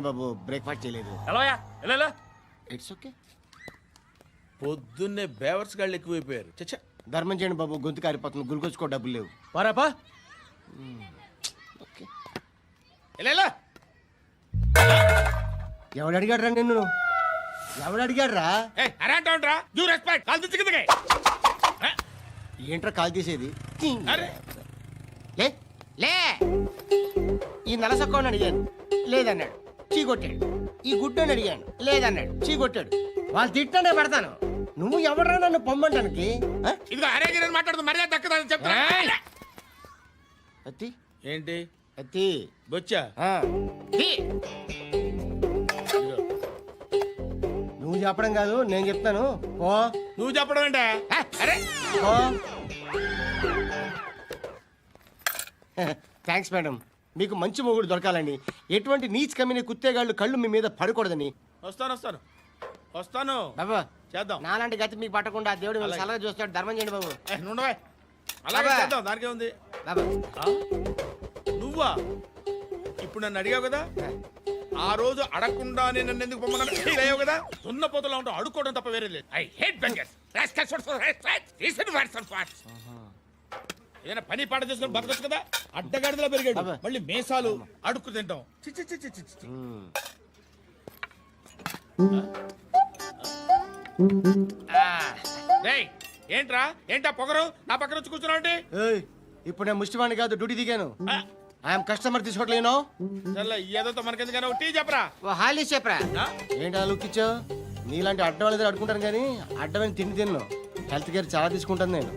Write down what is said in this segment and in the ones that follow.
బాబు breakfast చేయలేదు. It's okay. పొద్దున్నే బేవర్స్ గాళ్ళు ఎక్కువైపోయారు. చచ్చా ధర్మం చేయండి బాబు, గొంతు కారిపోతుంది. గురికొచ్చుకో డబ్బులు లేవు. పారాపా. ఓకే. ఎవడు అడిగాడు రా నిన్ను? ఎవడు అడిగాడు రా? ఏంట్రా కాల్ తీసేది? లే లే. ఈ నలసక్కని అడిగాను, లేదన్నాడు, చీ కొట్టాడు. ఈ గుడ్డని అడిగాను, లేదన్నాడు, చీ కొట్టాడు. వాళ్ళు తిట్టానే పడతాను. నువ్వు ఎవడరా నన్ను పొమ్మంటానికి? మాట్లాడుతూ మర్యాద దక్కదని చెప్తా. అత్తి ఏంటి అత్తి బొచ్చా? నువ్వు చెప్పడం కాదు, నేను చెప్తాను. ఓ నువ్వు చెప్పడం ఏంటే? ఓ థ్యాంక్స్ మేడం. మీకు మంచి మొగుడు దొరకాలని, ఎటువంటి నీచ్ కమ్మిన కుత్తేగాళ్ళు కళ్ళు మీ మీద పడకూడదని. వస్తాను బాబా చేద్దాం. నాలాంటి గతి మీకు పట్టకుండా దేవుడు సలహా చూస్తాడు. ధర్మం చేయండి బాబు. అలాగే చేద్దాం. దానికే ఉంది. బాబా నువ్వా ఇప్పుడు నన్ను అడిగావు కదా, ఆ రోజు అడగకుండా నేను నన్ను ఎందుకు పొమ్మన్నావు కదా. సున్న పోతలో ఉంటావు, అడుక్కోవడం తప్ప వేరే లేదు. I hate bangers. ఏదైనా పని పాట చేసుకుని బతకొచ్చు కదా. అడ్డగాడిదలా పెరిగాడు, మళ్ళీ మేసాలు అడుక్కు తింటాం. ఏంటా పొగరు నా పక్కన వచ్చి కూర్చున్నావు? ఇప్పుడు నేను ముష్టివాణి కాదు, డ్యూటీ దిగాను. ఐఎమ్ కస్టమర్ తీసుకోవట్లేను. ఏదో మనకెందుకైనా టీ చెప్పరా. హాలీ చెప్పరా. ఏంటి అలా లుక్ ఇచ్చావు? నీలాంటి అడ్డం వాళ్ళ దగ్గర అడుకుంటాను కానీ అడ్డమైన తిండి తిన్ను. హెల్త్ కేర్ చాలా తీసుకుంటాను నేను.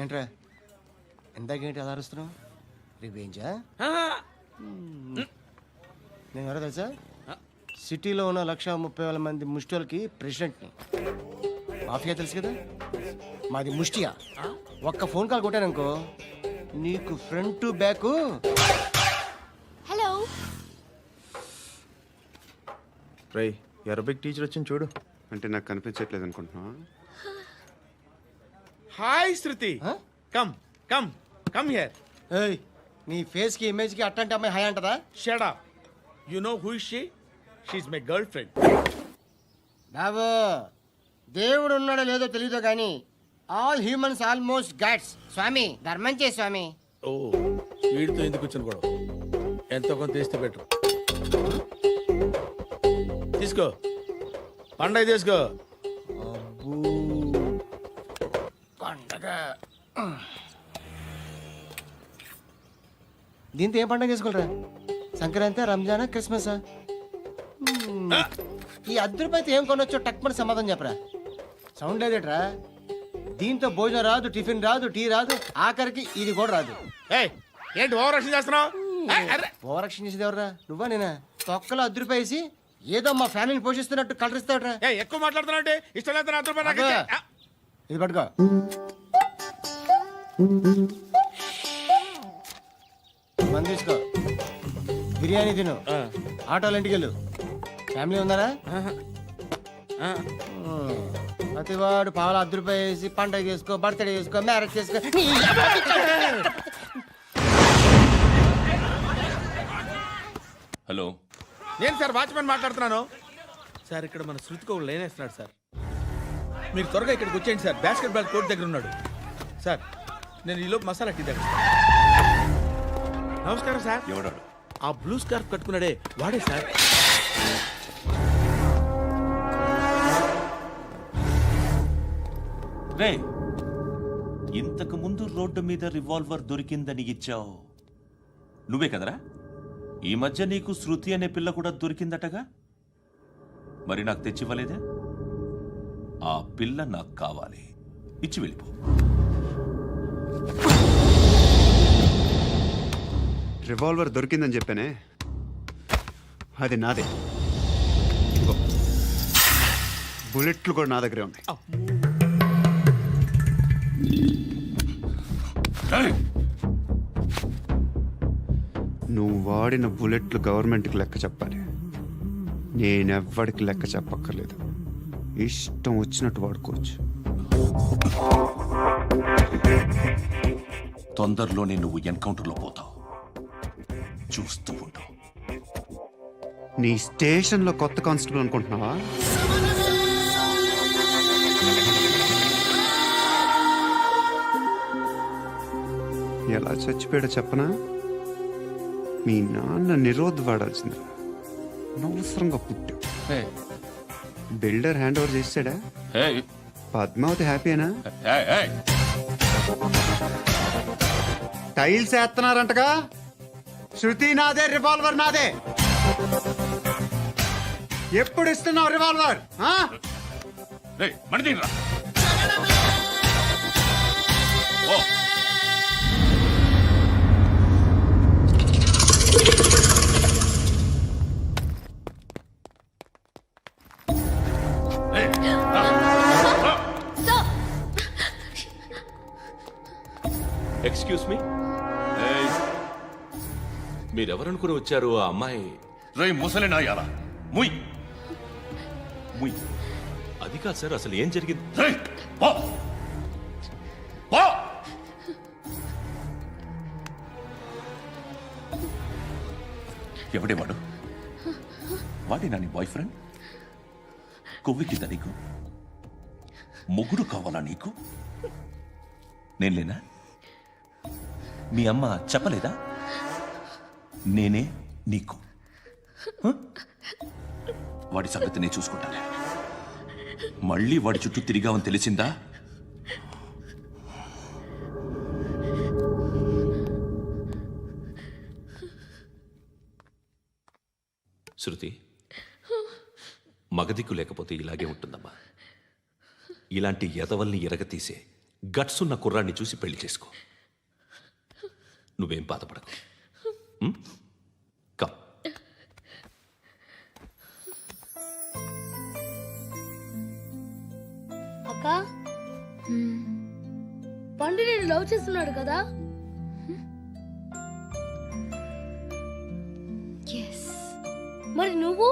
ఏంట్రా ఇందాకేంటి అలా అరుస్తున్నావు? రివేంజా? నేను ఎవరో తెలుసా? సిటీలో ఉన్న 130,000 మంది ముష్టిలకి ప్రెసిడెంట్ని. మాఫియా తెలుసు కదా, మాది ముష్టియా. ఒక్క ఫోన్ కాల్ కొట్టాననుకో, నీకు ఫ్రంట్ టు బ్యాక్. హలో రేయ్, అరబిక్ టీచర్ వచ్చింది చూడు. అంటే నాకు కనిపించట్లేదు అనుకుంటున్నా. Hi Shruti. Come come come here. ఏయ్, నీ ఫేస్ కి ఇమేజ్ కి అట్టంటే అమ్మాయి హాయ్ అంటదా? Shut up. You know who is she? She is my girl friend. బాబు, దేవుడు ఉన్నాడో లేదో తెలియదు కానీ ఆల్ హ్యూమన్స్ ఆల్మోస్ట్ గాడ్స్. స్వామి ధర్మం చే స్వామి. ఓ, వీడితో ఎందుకు వచ్చిన గొడవ? ఎంతో కొంత తీస్తే బెటర్. తీసుకో, పండగ తీసుకో. పండగ దీంతో ఏం పండగ చేసుకోరా? సంక్రాంతి, రంజానా, క్రిస్మసా? ఈ రూపాయలతో ఏం కొనొచ్చో టక్మని సమాధానం చెప్పరా. సౌండ్ లేదేట్రా? దీంతో భోజనం రాదు, టిఫిన్ రాదు, టీ రాదు, ఆఖరికి ఇది కూడా రాదు. ఏంటి ఓవర్ రక్షణ చేస్తున్నావు? ఓవర్ రక్షణ చేసేది ఎవరా? నువ్వా నేనా? తొక్కలో రూపాయలు వేసి ఏదో మా ఫ్యామిలీని పోషిస్తున్నట్టు కలరిస్తాడ్రా. ఎక్కువ మాట్లాడుతున్నావు. ఇష్టం లేదు. ఇది పట్టుకో. మంది తీసుకో, బిర్యానీ తిను, ఆటోలు ఇంటికి వెళ్ళు. ఫ్యామిలీ ఉన్నారా? ప్రతివాడు పావులు రూపాయలు వేసి పండగ చేసుకో, బర్త్డే చేసుకో, మ్యారేజ్ చేసుకో. హలో, నేను సార్ వాచ్మెన్ మాట్లాడుతున్నాను. సార్ ఇక్కడ మన శృతికో లేనేస్తున్నాడు సార్. మీరు త్వరగా ఇక్కడికి వచ్చేయండి సార్. బాస్కెట్ బాల్ కోర్ట్ దగ్గర ఉన్నాడు సార్. నేను ఈలోపు మసాలా టీ దగ్గర. నమస్కారం సార్. ఎవడాడు? ఆ బ్లూ స్కార్ఫ్ కట్టుకున్నాడే వాడే సార్. రే, ఇంతకు ముందు రోడ్డు మీద రివాల్వర్ దొరికిందని ఇచ్చావు నువ్వే కదరా? ఈ మధ్య నీకు శృతి అనే పిల్ల కూడా దొరికిందటగా? మరి నాకు తెచ్చివ్వలేదే? ఆ పిల్ల నాకు కావాలి, ఇచ్చి వెళ్ళిపో. రివాల్వర్ దొరికిందని చెప్పానే, అది నాదే. బుల్లెట్లు కూడా నా దగ్గరే ఉన్నాయి. నువ్వు వాడిన బుల్లెట్లు గవర్నమెంట్కి లెక్క చెప్పాలి. నేనెవ్వడికి లెక్క చెప్పక్కర్లేదు. ఇష్టం వచ్చినట్టు వాడుకోవచ్చు. తొందరలోనే నువ్వు ఎన్కౌంటర్లో పోతావు. చూస్తూ ఉండు. నీ స్టేషన్లో కొత్త కానిస్టేబుల్ అనుకుంటున్నావా? ఎలా చచ్చిపోయాడో చెప్పనా? మీ నాన్న నిరోధ్ వాడాల్సింది. అనవసరంగా పుట్టావు. బిల్డర్ హ్యాండ్ ఓవర్ చేసాడా? పద్మావతి హ్యాపీనా? టైల్స్ వేస్తున్నారంటగా. శృతి నాదే, రివాల్వర్ నాదే. ఎప్పుడు ఇస్తున్నావు రివాల్వర్? ఎక్స్క్యూజ్ మీ, మీరెవరనుకుని వచ్చారు? ఆ అమ్మాయి రేయ్ ముసలి నాయాలా, ముయ్ ముయ్. అది కాదు సార్, అసలు ఏం జరిగింది? రేయ్ పో పో. ఎవడే వాడు? వాడేనా నీ బాయ్ ఫ్రెండ్? కొవ్వికిందా నీకు? ముగ్గురు కావాలా నీకు? నేను లేనా? మీ అమ్మ చెప్పలేదా? నేనే నీకు. వాడి సంగతి నేను చూసుకుంటాను. మళ్ళీ వాడి చుట్టూ తిరిగావని తెలిసిందా? శృతి, మగదిక్కు లేకపోతే ఇలాగే ఉంటుందమ్మా. ఇలాంటి ఎదవల్ని ఎరగతీసే గట్స్ ఉన్న కుర్రాన్ని చూసి పెళ్లి చేసుకో. నువ్వేం బాధపడకు. కమ్. అక్క, పండు నేను లవ్ చేస్తున్నాడు కదా? మరి నువ్వు?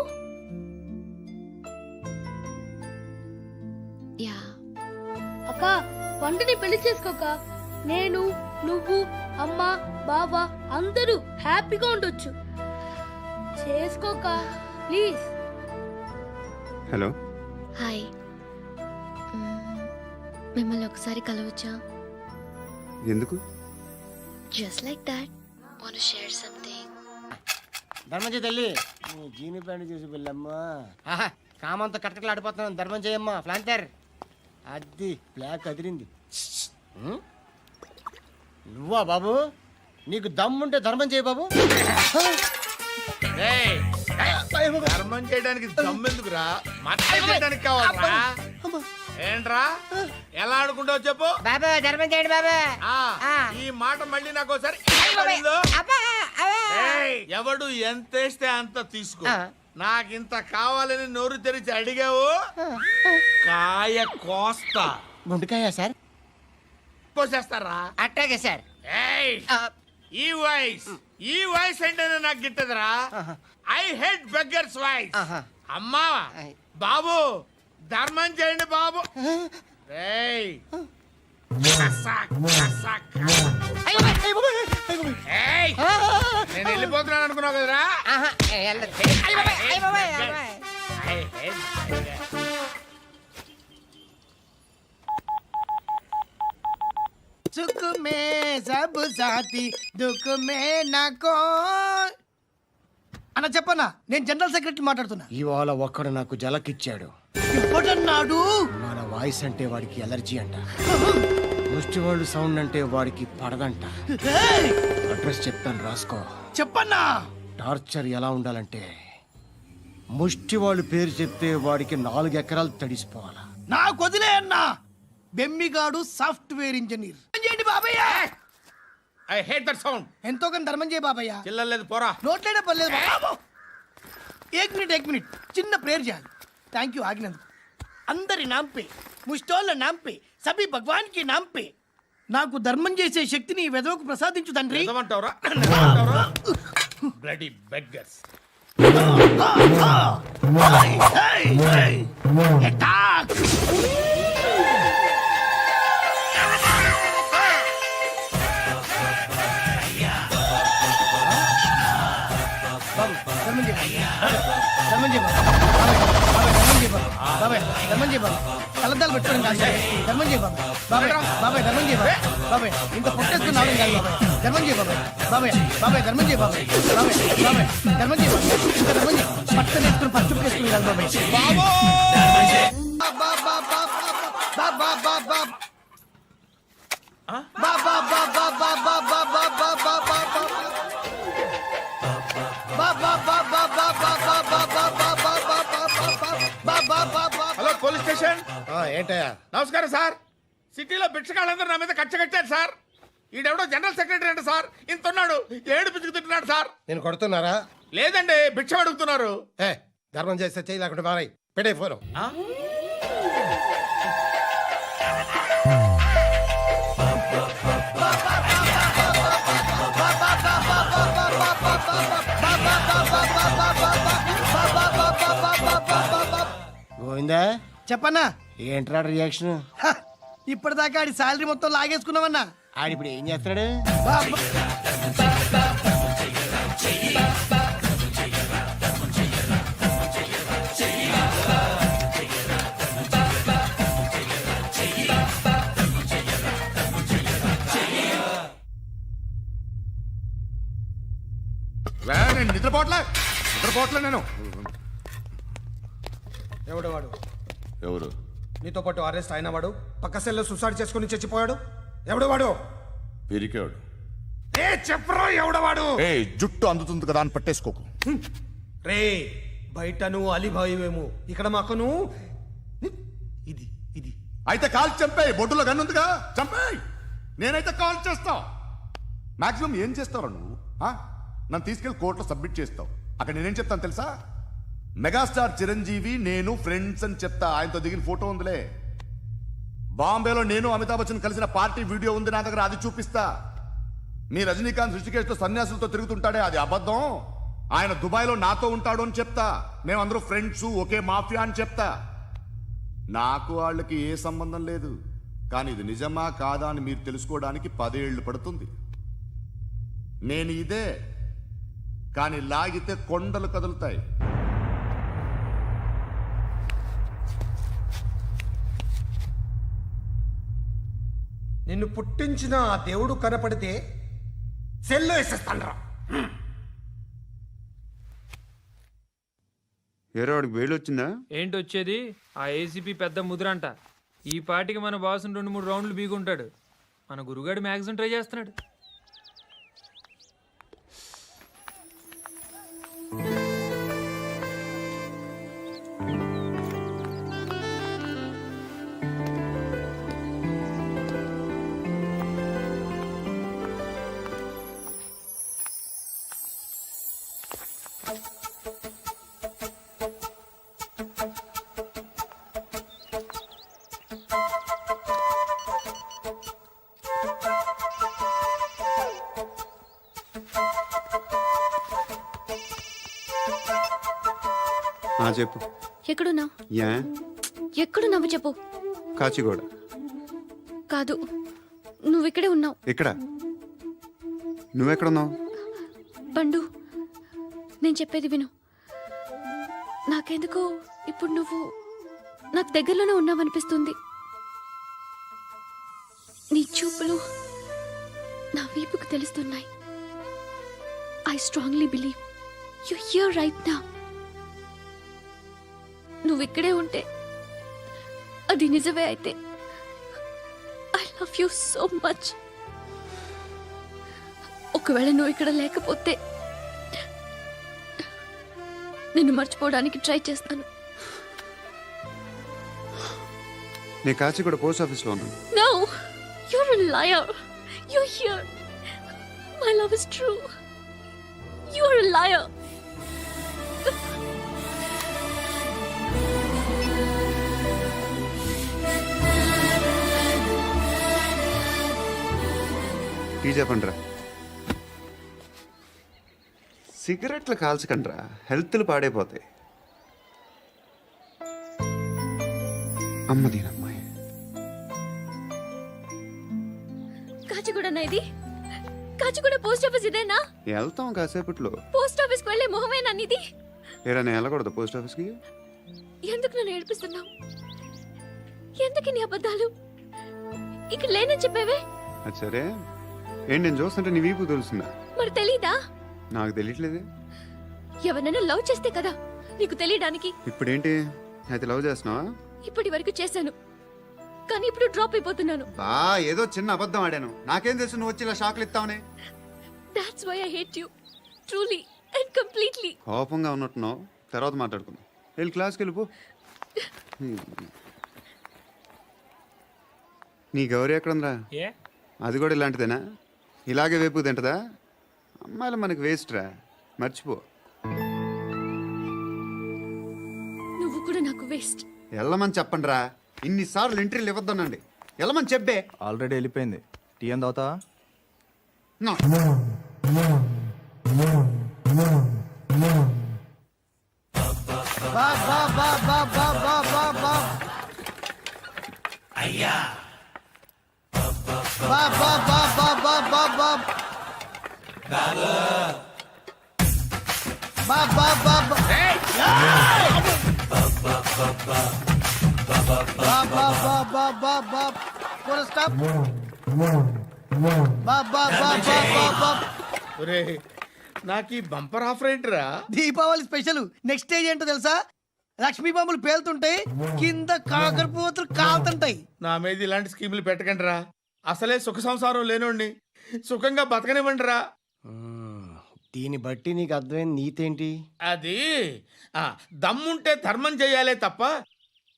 అక్క, పండుని పెళ్లి చేసుకోక నేను, నువ్వు, అమ్మ, బావ అందరూ హ్యాపీగా ఉండొచ్చు. చేసుకోక ప్లీజ్. హలో. హాయ్, మిమ్మల్ని ఒకసారి కలవచ్చా? ఎందుకు? Just like that, want to share something. ధర్మం తల్లి, నీ జీని ప్యాంట్ చూసి వెళ్ళమ్మా. కామంతో కట్టకలాడిపోతున్నాను. ధర్మం చేయమ్మా. ఫ్లాంతర్ అది బ్లాక్ అదిరింది. నువ్వా బాబు? నీకు దమ్ముంటే ధర్మం చేయ బాబు. ధర్మం చేయడానికి దమ్మెందుకురా? మతం చేయడానికి కావాలరా? ఏంట్రా ఎలా ఆడుకుంటావు చెప్పు బాబా. ధర్మం చేయండి బాబా. ఈ మాట మళ్ళీ నాకు ఒకసారి ఎవడు ఎంత వేస్తే అంత తీసుకో. నాకింత కావాలని నోరు తెరిచి అడిగావు, కాయ కోస్తా. గుండెకాయ సార్? కోసేస్తారా? అట్టాగే సార్. ఈ వాయిస్ అంటేనే నాకు గిట్టదురా. I hate beggars voice. అమ్మా బాబు, ధర్మం చేయండి బాబు. నేను వెళ్ళిపోతున్నాను అనుకున్నావు కదరా? సుఖ మే సబ్ సాథీ దుఃఖ మే నాకో. అన్న చెప్పన్నా, నేను జనరల్ సెక్రటరీ మాట్లాడుతున్నా. ఇవాళ ఒక్కడు నాకు జలకిచ్చాడు. ఎవడన్నాడు? మన వాయిస్ అంటే వాడికి ఎలర్జీ అంట. ముష్టి వాళ్ళు సౌండ్ అంటే వాడికి పడదంట. అడ్రస్ చెప్తాను, రాసుకో. చెప్పన్నా. టార్చర్ ఎలా ఉండాలంటే ముష్టి వాళ్ళు పేరు చెప్తే వాడికి 4 ఎకరాలు తడిసిపోవాలా. నాకు వదిలే అన్నా. బెమ్మిగాడు సాఫ్ట్వేర్ ఇంజనీర్. చేయండి బాబయ్య. I hate that sound. ఎంతో కానీ ధర్మం చేయ బాబయ్య. చిల్లలేదు పోరా. నోట్లేడే పర్లేదు బాబు. ఏక్ మినిట్ చిన్న ప్రేయర్ చేయాలి. థ్యాంక్ యూ ఆగినందుకు. అందరి నాంపే, ముష్టోళ్ళ నాంపే, సభి భగవాన్ కి నాంపే నాకు ధర్మం చేసే శక్తిని ఈ వెదవకు ప్రసాదించు తండ్రి. ఏమంటావురా? Bloody beggars. ధర్మం చేయి ధర్మం చేయి బాబాయ్ ధర్మం చేయి బాబాయ్ కలద్దాలు పెట్టుకోవడం కాదు ధర్మం చేయి బాబాయ్ బాబాయ్ ధర్మం చేయి బాబాయ్ ఇంత పొట్టేసుకున్నాడు కాదు బాబాయ్ ధర్మం చేయి బాబాయ్ ధర్మం చేయి బాబాయ్ ధర్మం చేయి ఇంత ధర్మం చేయి పట్టణ వేసుకుని పట్టు వేసుకుని కాదు హలో పోలీస్ స్టేషన్. ఏంటయ్యా? నమస్కారం సార్. సిటీలో భిక్షగాళ్ళందరూ నా మీద కచ్చ కట్టారు సార్. ఈడెవడో జనరల్ సెక్రటరీ అంట సార్. ఇంత ఉన్నాడు, ఏడు పిచ్చుకు తింటున్నాడు సార్. నేను కొడుతున్నారా? లేదండి, భిక్ష అడుగుతున్నారు. ధర్మం చేస్తే చేయి లేకుండా మారాయి. పెట్టే ఫోను. గోవిందా, చెప్పన్నా ఏంట్రా రియాక్షన్? ఇప్పటిదాకా ఆడి శాలరీ మొత్తం లాగేసుకున్నావన్నా. ఆడిప్పుడు ఏం చేస్తున్నాడు? నేను నిద్రపోవట్లే నేను. ఎవడు వాడు? ఎవరు? నీతో పాటు అరెస్ట్ అయిన వాడు, పక్క సెల్లో సూసైడ్ చేసుకుని చచ్చిపోయాడు. ఎవడు వాడు? పిరికాడు. చెప్పరా ఎవడవాడు? జుట్టు అందుతుంది కదా అని పట్టేసుకోకు. రే బయట నువ్వు అలీబాయివేమో, ఇక్కడ మాకు నువ్వు ఇది ఇది అయితే కాల్ చంపేయి. బొడ్డులో గన్నుందిగా చంపేయి. నేనైతే కాల్ చేస్తా. మాక్సిమం ఏం చేస్తావు నువ్వు? నన్ను తీసుకెళ్లి కోర్టులో సబ్మిట్ చేస్తావు. అక్కడ నేనేం చెప్తాను తెలుసా? మెగాస్టార్ చిరంజీవి నేను ఫ్రెండ్స్ అని చెప్తా. ఆయనతో దిగిన ఫోటో ఉందిలే. బాంబేలో నేను అమితాబ్ బచ్చన్ కలిసిన పార్టీ వీడియో ఉంది నా దగ్గర, అది చూపిస్తా. మీ రజనీకాంత్ ఋషికేశ్తో సన్యాసులతో తిరుగుతుంటాడే, అది అబద్ధం. ఆయన దుబాయ్లో నాతో ఉంటాడు అని చెప్తా. మేమందరూ ఫ్రెండ్స్, ఒకే మాఫియా అని చెప్తా. నాకు వాళ్ళకి ఏ సంబంధం లేదు. కానీ ఇది నిజమా కాదా అని మీరు తెలుసుకోవడానికి 10 ఏళ్ళు పడుతుంది. నేను ఇదే, కానీ లాగితే కొండలు కదులుతాయి. నిన్ను పుట్టించిన ఆ దేవుడు కనపడితే సెల్లో వేసేస్తాన్రా. ఏరో వాడికి వేలు వచ్చిందా? ఏంటి వచ్చేది? ఆ ఏసీపీ పెద్ద ముద్రంట. ఈ పాటికి మన బాసును 2-3 రౌండ్లు బీగుంటాడు. మన గురుగాడు మ్యాగజైన్ ట్రై చేస్తున్నాడు. చెప్పు. ఎక్కడున్నావు? యా ఎక్కడున్నావు చెప్పు. కాచిగూడ. కాదు, నువ్వు ఇక్కడే ఉన్నావు. ఇక్కడ నువ్వెక్కడున్నావు? పండు, నేను చెప్పేది విను. నాకెందుకో ఇప్పుడు నువ్వు నాకు దగ్గరలోనే ఉన్నావనిపిస్తుంది. నీ చూపులు నా వీపుకు తెలుస్తున్నాయి. I strongly believe you here right now. నువ్వు ఇక్కడే ఉంటే అది నిజమే అయితే I love you so much. ఒకవేళ నువ్వు ఇక్కడ లేకపోతే నిన్ను మర్చిపోవడానికి ట్రై చేస్తాను. నీ కాచిగూడ పోస్ట్ ఆఫీస్లో ఉన్నాను. No, you're a liar. You're here. My love is true. You're a liar. Tea చెప్పండిరా. సిగరెట్లు కాల్చకండ్రా, హెల్త్లు పాడైపోతాయి. అమ్మదీనమ్మాయి. కాచిగూడనా ఇది? కాచిగూడ పోస్ట్ ఆఫీస్ ఇదేనా? వెళ్తాం కాసేపట్లో. పోస్ట్ ఆఫీస్ కి వెళ్ళే మొహమేనా నీది? ఏరా నేను వెళ్ళకూడదు పోస్ట్ ఆఫీస్కి? ఎందుకు నన్ను ఏడిపిస్తున్నావు? ఎందుకు నీ అబద్ధాలు? ఇక్కడ లేనని చెప్పేవే. అది సరే, ఏంటి నేను చూస్తుంటే నీ వీపు తెలుస్తుందా? మరి తెలీదా? నాకు తెలియట్లేదే. ఎవరైనా లవ్ చేస్తే కదా నీకు తెలియడానికి. ఇప్పుడేంటి అయితే లవ్ చేస్తున్నావా? ఇప్పటి వరకు చేశాను, కానీ ఇప్పుడు డ్రాప్ అయిపోతున్నాను. ఏదో చిన్న అబద్ధం ఆడాను. నాకేం తెలుసు నువ్వు వచ్చి ఇలా షాక్లు ఇస్తావని. That's why I hate you. Truly and completely. కోపంగా ఉన్నట్టున్నావు, తర్వాత మాట్లాడుకుందాం. వెళ్ళి క్లాస్కి వెళ్ళిపో. నీ గౌరీ ఎక్కడుందిరా? అది కూడా ఇలాంటిదేనా? ఇలాగే వేపు తింటదా? అమ్మాయిలు మనకి వేస్ట్ రా, మర్చిపో. నువ్వు కూడా నాకు వేస్ట్. వెళ్ళమని చెప్పండి రా. ఇన్నిసార్లు ఎంట్రీలు ఇవ్వద్దనండి. వెళ్ళమని చెప్పే. ఆల్రెడీ వెళ్ళిపోయింది. టీ ఏం తాగుతావా? నా. ఒరేయ్, నాకు ఈ బంపర్ ఆఫర్ ఏంటిరా? దీపావళి స్పెషల్ నెక్స్ట్ స్టేజ్ ఏంటో తెలుసా? లక్ష్మీ బాంబులు పేలుతుంటాయి, కింద కాకరపువ్వతులు కాలుతుంటాయి. నా మీద ఇలాంటి స్కీములు పెట్టకండి రా. అసలే సుఖ సంసారం లేనోడిని సుఖంగా బతకనివ్వండి రా. దీన్ని బట్టి నీకు అర్థమైన నీతేంటి? అది దమ్ముంటే ధర్మం చేయాలే తప్ప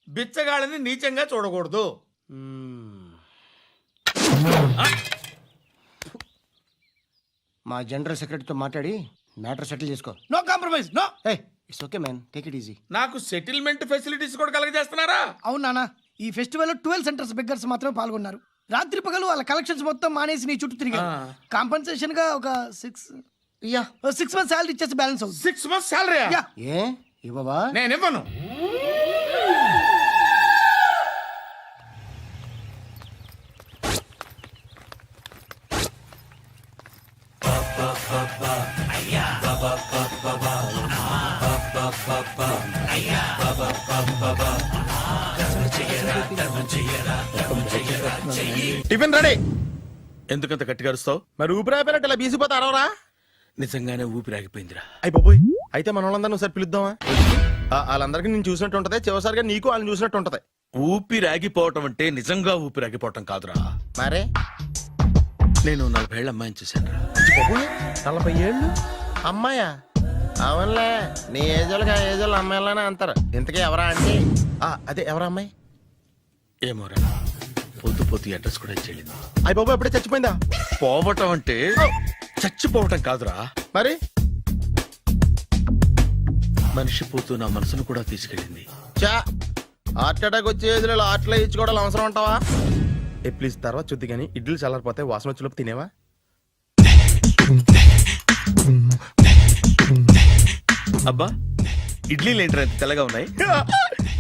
బిచ్చగాళ్ళని నీచంగా చూడకూడదు. మా జనరల్ సెక్రటరీతో మాట్లాడి మ్యాటర్ సెటిల్ చేసుకో. No compromise, no. It's okay man, take it easy. నాకు సెటిల్మెంట్ ఫెసిలిటీస్ కూడా కలగజేస్తున్నారా? అవును నాన్న, ఈ ఫెస్టివల్ 12 సెంటర్స్ బెగ్గర్స్ మాత్రమే పాల్గొన్నారు. రాత్రి పగలు వాళ్ళ కలెక్షన్స్ మొత్తం మానేసి నీ చుట్టూ తిరిగారు. కాంపన్సేషన్ గా ఒక 6 మంత్స్ సాలరీ ఇచ్చేసి బ్యాలెన్స్ అవుతుంది. 6 months salary? ఏ ఇవ్వవా? నేను ఇవ్వను. Tiffin ready. ఎందుకంత గట్టిగా అరుస్తావు? మరి ఊపిరి అయిపోయినట్టు ఇలా బీసిపోతారా? నిజంగానే ఊపిరాగిపోయిందిరా. అయిపోయి అయితే మన వాళ్ళందరినీ ఒకసారి పిలుద్దామా? వాళ్ళందరికీ నేను చూసినట్టు ఉంటది, చివరిసారిగా నీకు వాళ్ళని చూసినట్టు ఉంటది. ఊపిరాగిపోవటం అంటే నిజంగా ఊపిరాగిపోవటం కాదురా. మరే నేను 40 ఏళ్ళ అమ్మాయిని చూశాను రా. 40 ఏళ్ళు అమ్మాయా? అవునులే, నీ ఏజోళ్ళకి ఆ ఏజోళ్ళు అమ్మాయిలానే అంటారు. ఇంతకీ ఎవరా అంటే? అదే ఎవరా అమ్మాయి? ఏమోరా, పొద్దు పొద్దు అడ్రస్ కూడా ఇచ్చేళ్ళింది. అయిపోయి ఎప్పుడే చచ్చిపోయిందా? పోవటం అంటే చచ్చిపోవటం కాదురా, మరి మనిషి పోతూ నా మనసును కూడా తీసుకెళ్ళింది. చా హార్ట్ అటాక్ వచ్చే ఏజ్లో హార్ట్లో ఇచ్చుకోవడం అవసరం ఉంటావా? ప్లీజ్ తర్వాత చుద్ది కానీ ఇడ్లీ చల్లారిపోతే వాసన వచ్చేలోపు తినేవా? అబ్బా, ఇడ్లీలు ఏంట్రా ఇంత తెల్లగా ఉన్నాయి?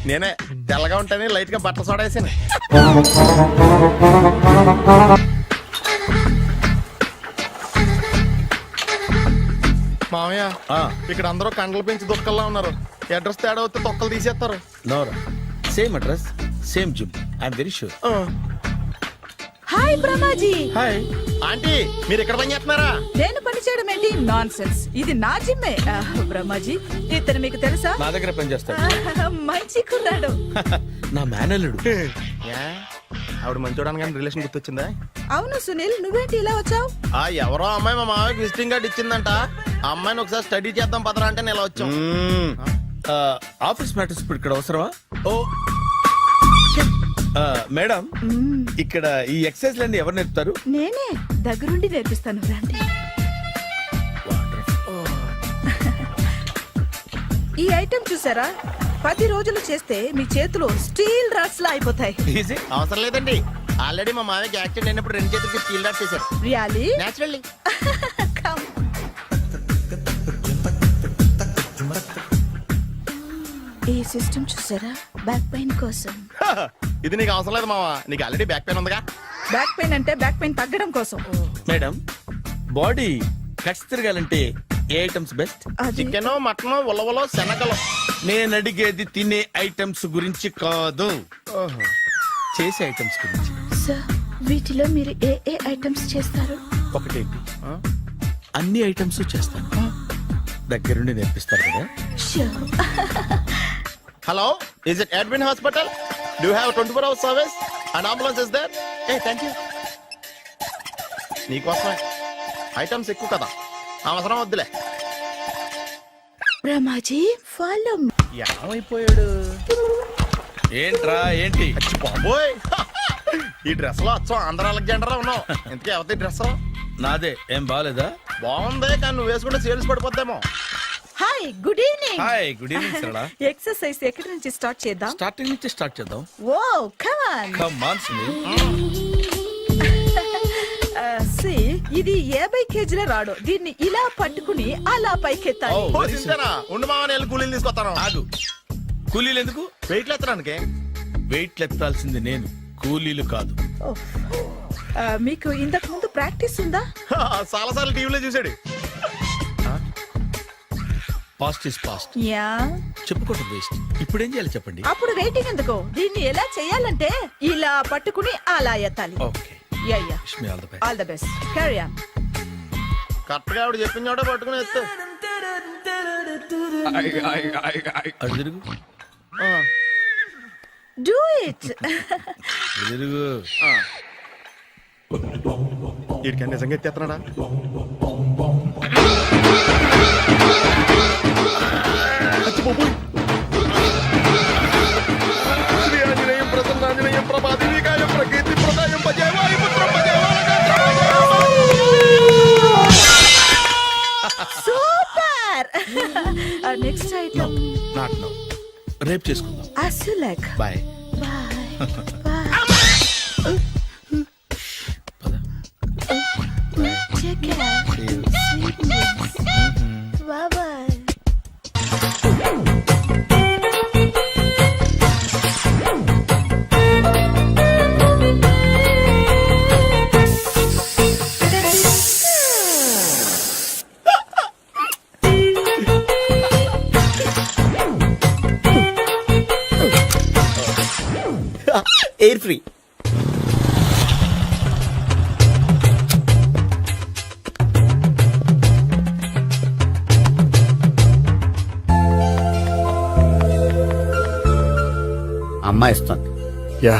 నేనే తెల్లగా ఉంటానే లైట్ గా బట్టలు సోడేసాను. మామయ్య, ఇక్కడ అందరూ కండలు పెంచి దుక్కల్లా ఉన్నారు. అడ్రస్ తేడా వస్తే తొక్కలు తీసేస్తారు. నోరా, same address same gym, I'm very sure. Hi Brahmaji. Hi aunty, మీరు ఇక్కడ పని చేస్తున్నారా? నేను పని చేయడం ఏంటి? Nonsense. ఇది నా జిమ్మే. బ్రహ్మాజీ, ఇతను మీకు తెలుసా? నా దగ్గర పని చేస్తాడు. మంచి కుర్రాడు. నా మేనల్లుడు. ఆవిడ మంచోడానికి కానీ రిలేషన్ గుర్తొచ్చిందా? అవును సునీల్, నువ్వేంటి ఇలా వచ్చావు? ఎవరో అమ్మాయి మా మామయ్యకి విజిటింగ్ కార్డ్ ఇచ్చిందంట. ఆ అమ్మాయిని ఒకసారి స్టడీ చేద్దాం పదరా అంటే నేను ఇలా వచ్చాం. ఆఫీస్ మ్యాటర్స్ ఇప్పుడు ఇక్కడ అవసరమా? ఓ మేడం, ఇక్కడ ఈ ఎక్సర్సైజ్ లన్నీ ఎవరు నేర్పుతారు? నేనే దగ్గరుండి నేర్పిస్తాను, రండి. ఈ ఐటెం చూసారా? 10 రోజులు చేస్తే మీ చేతులు స్టీల్ రాట్స్ లా అయిపోతాయి. అవసరం లేదండి, ఆల్రెడీ మా మామయ్యకి యాక్సిడెంట్ అయినప్పుడు 2 చేతులకి స్టీల్ డాట్ చేశారు. రియల్లీ? నేచురల్లీ. కమ్. ఈ సిస్టమ్ చూసారా? బ్యాక్ పెయిన్ కోసం. ఇది నీకు అవసరం లేదు మావా, నీకు ఆల్రెడీ బ్యాక్ పెయిన్ ఉందిగా. బ్యాక్ పెయిన్ అంటే బ్యాక్ పెయిన్ తగ్గడం కోసం. మేడం, బాడీ కట్స్ తిరగాలంటే ఏ ఐటమ్స్ బెస్ట్? చికెన్ మటన్ ఉలవలో శనగలు. నేను అడిగేది తినే ఐటమ్స్ గురించి కాదు, చేసే ఐటమ్స్ గురించి. సార్ వీటిలో మీరు ఏ ఏ ఐటమ్స్ చేస్తారు? ఒకటేంటి, అన్ని ఐటమ్స్ చేస్తాను. దగ్గరుండి నేర్పిస్తారు కదా. Hello, is it admin hospital? Do have 24 hours service and ambulance is there? A thank you. నీకోసమే ఐటమ్స్ ఎక్కువ కదా, అవసరం వద్దులే. రమాజీ ఫాలో. ఏమైపోయాడు? ఏంట్రా ఏంటి? బాబోయ్, ఈ డ్రెస్ లో వచ్చాం ఆంధ్ర అలెగ్జాండర్ ఉన్నావు. ఇంతకీ ఎవరి డ్రెస్? నాదే. ఏం బాగాలేదా? బాగుంది, కానీ నువ్వు వేసుకుంటే సేల్స్ పడిపోద్దేమో. Hi, good evening. Hi, good evening Sarala. Exercise ఎక్కడి నుంచి స్టార్ట్ చేద్దాం? స్టార్టింగ్ నుంచి స్టార్ట్ చేద్దాం. Oh come on. Come on Sunil. ఇది 50 కేజీల రాడు. దీన్ని ఇలా పట్టుకుని అలా పైకెత్తాలి. Oh. ఓ, చింతేనా? ఉండు మామ, నేను కూలీలు తీసుకొస్తాను. ఆగు. కూలీలు ఎందుకు? వెయిట్లు ఎత్తడానికి. వెయిట్ ఎత్తాల్సింది నేను, కూలీలు కాదు. మీకు ఇంతకు ముందు ప్రాక్టీస్ ఉందా? చాలా సార్లు టీవీలో చూసాడు. Past is past, yeah. చెప్పుకోవడం వేస్ట్. ఇప్పుడు ఏం చేయాలి చెప్పండి. అప్పుడు వెయిటింగ్ ఎందుకు? దీన్ని ఎలా చేయాలంటే ఇలా పట్టుకుని అలా ఎత్తాలి. Okay, ya ya. Wish me all the best. All the best. Carry on. Correct గా ఆవిడ చెప్పిన చోట పట్టుకుని ఎత్తు. అటు తిరుగు, డూ ఇట్. ఇటు తిరుగు. వీడికి నిజంగా ఎత్తేస్తున్నాడా? Super. Next item not no, రేపు చేసుకుందాం. as you like. Bye. Take care. Bye bye. Air free. అమ్మాయి ఇస్తుంది. యా,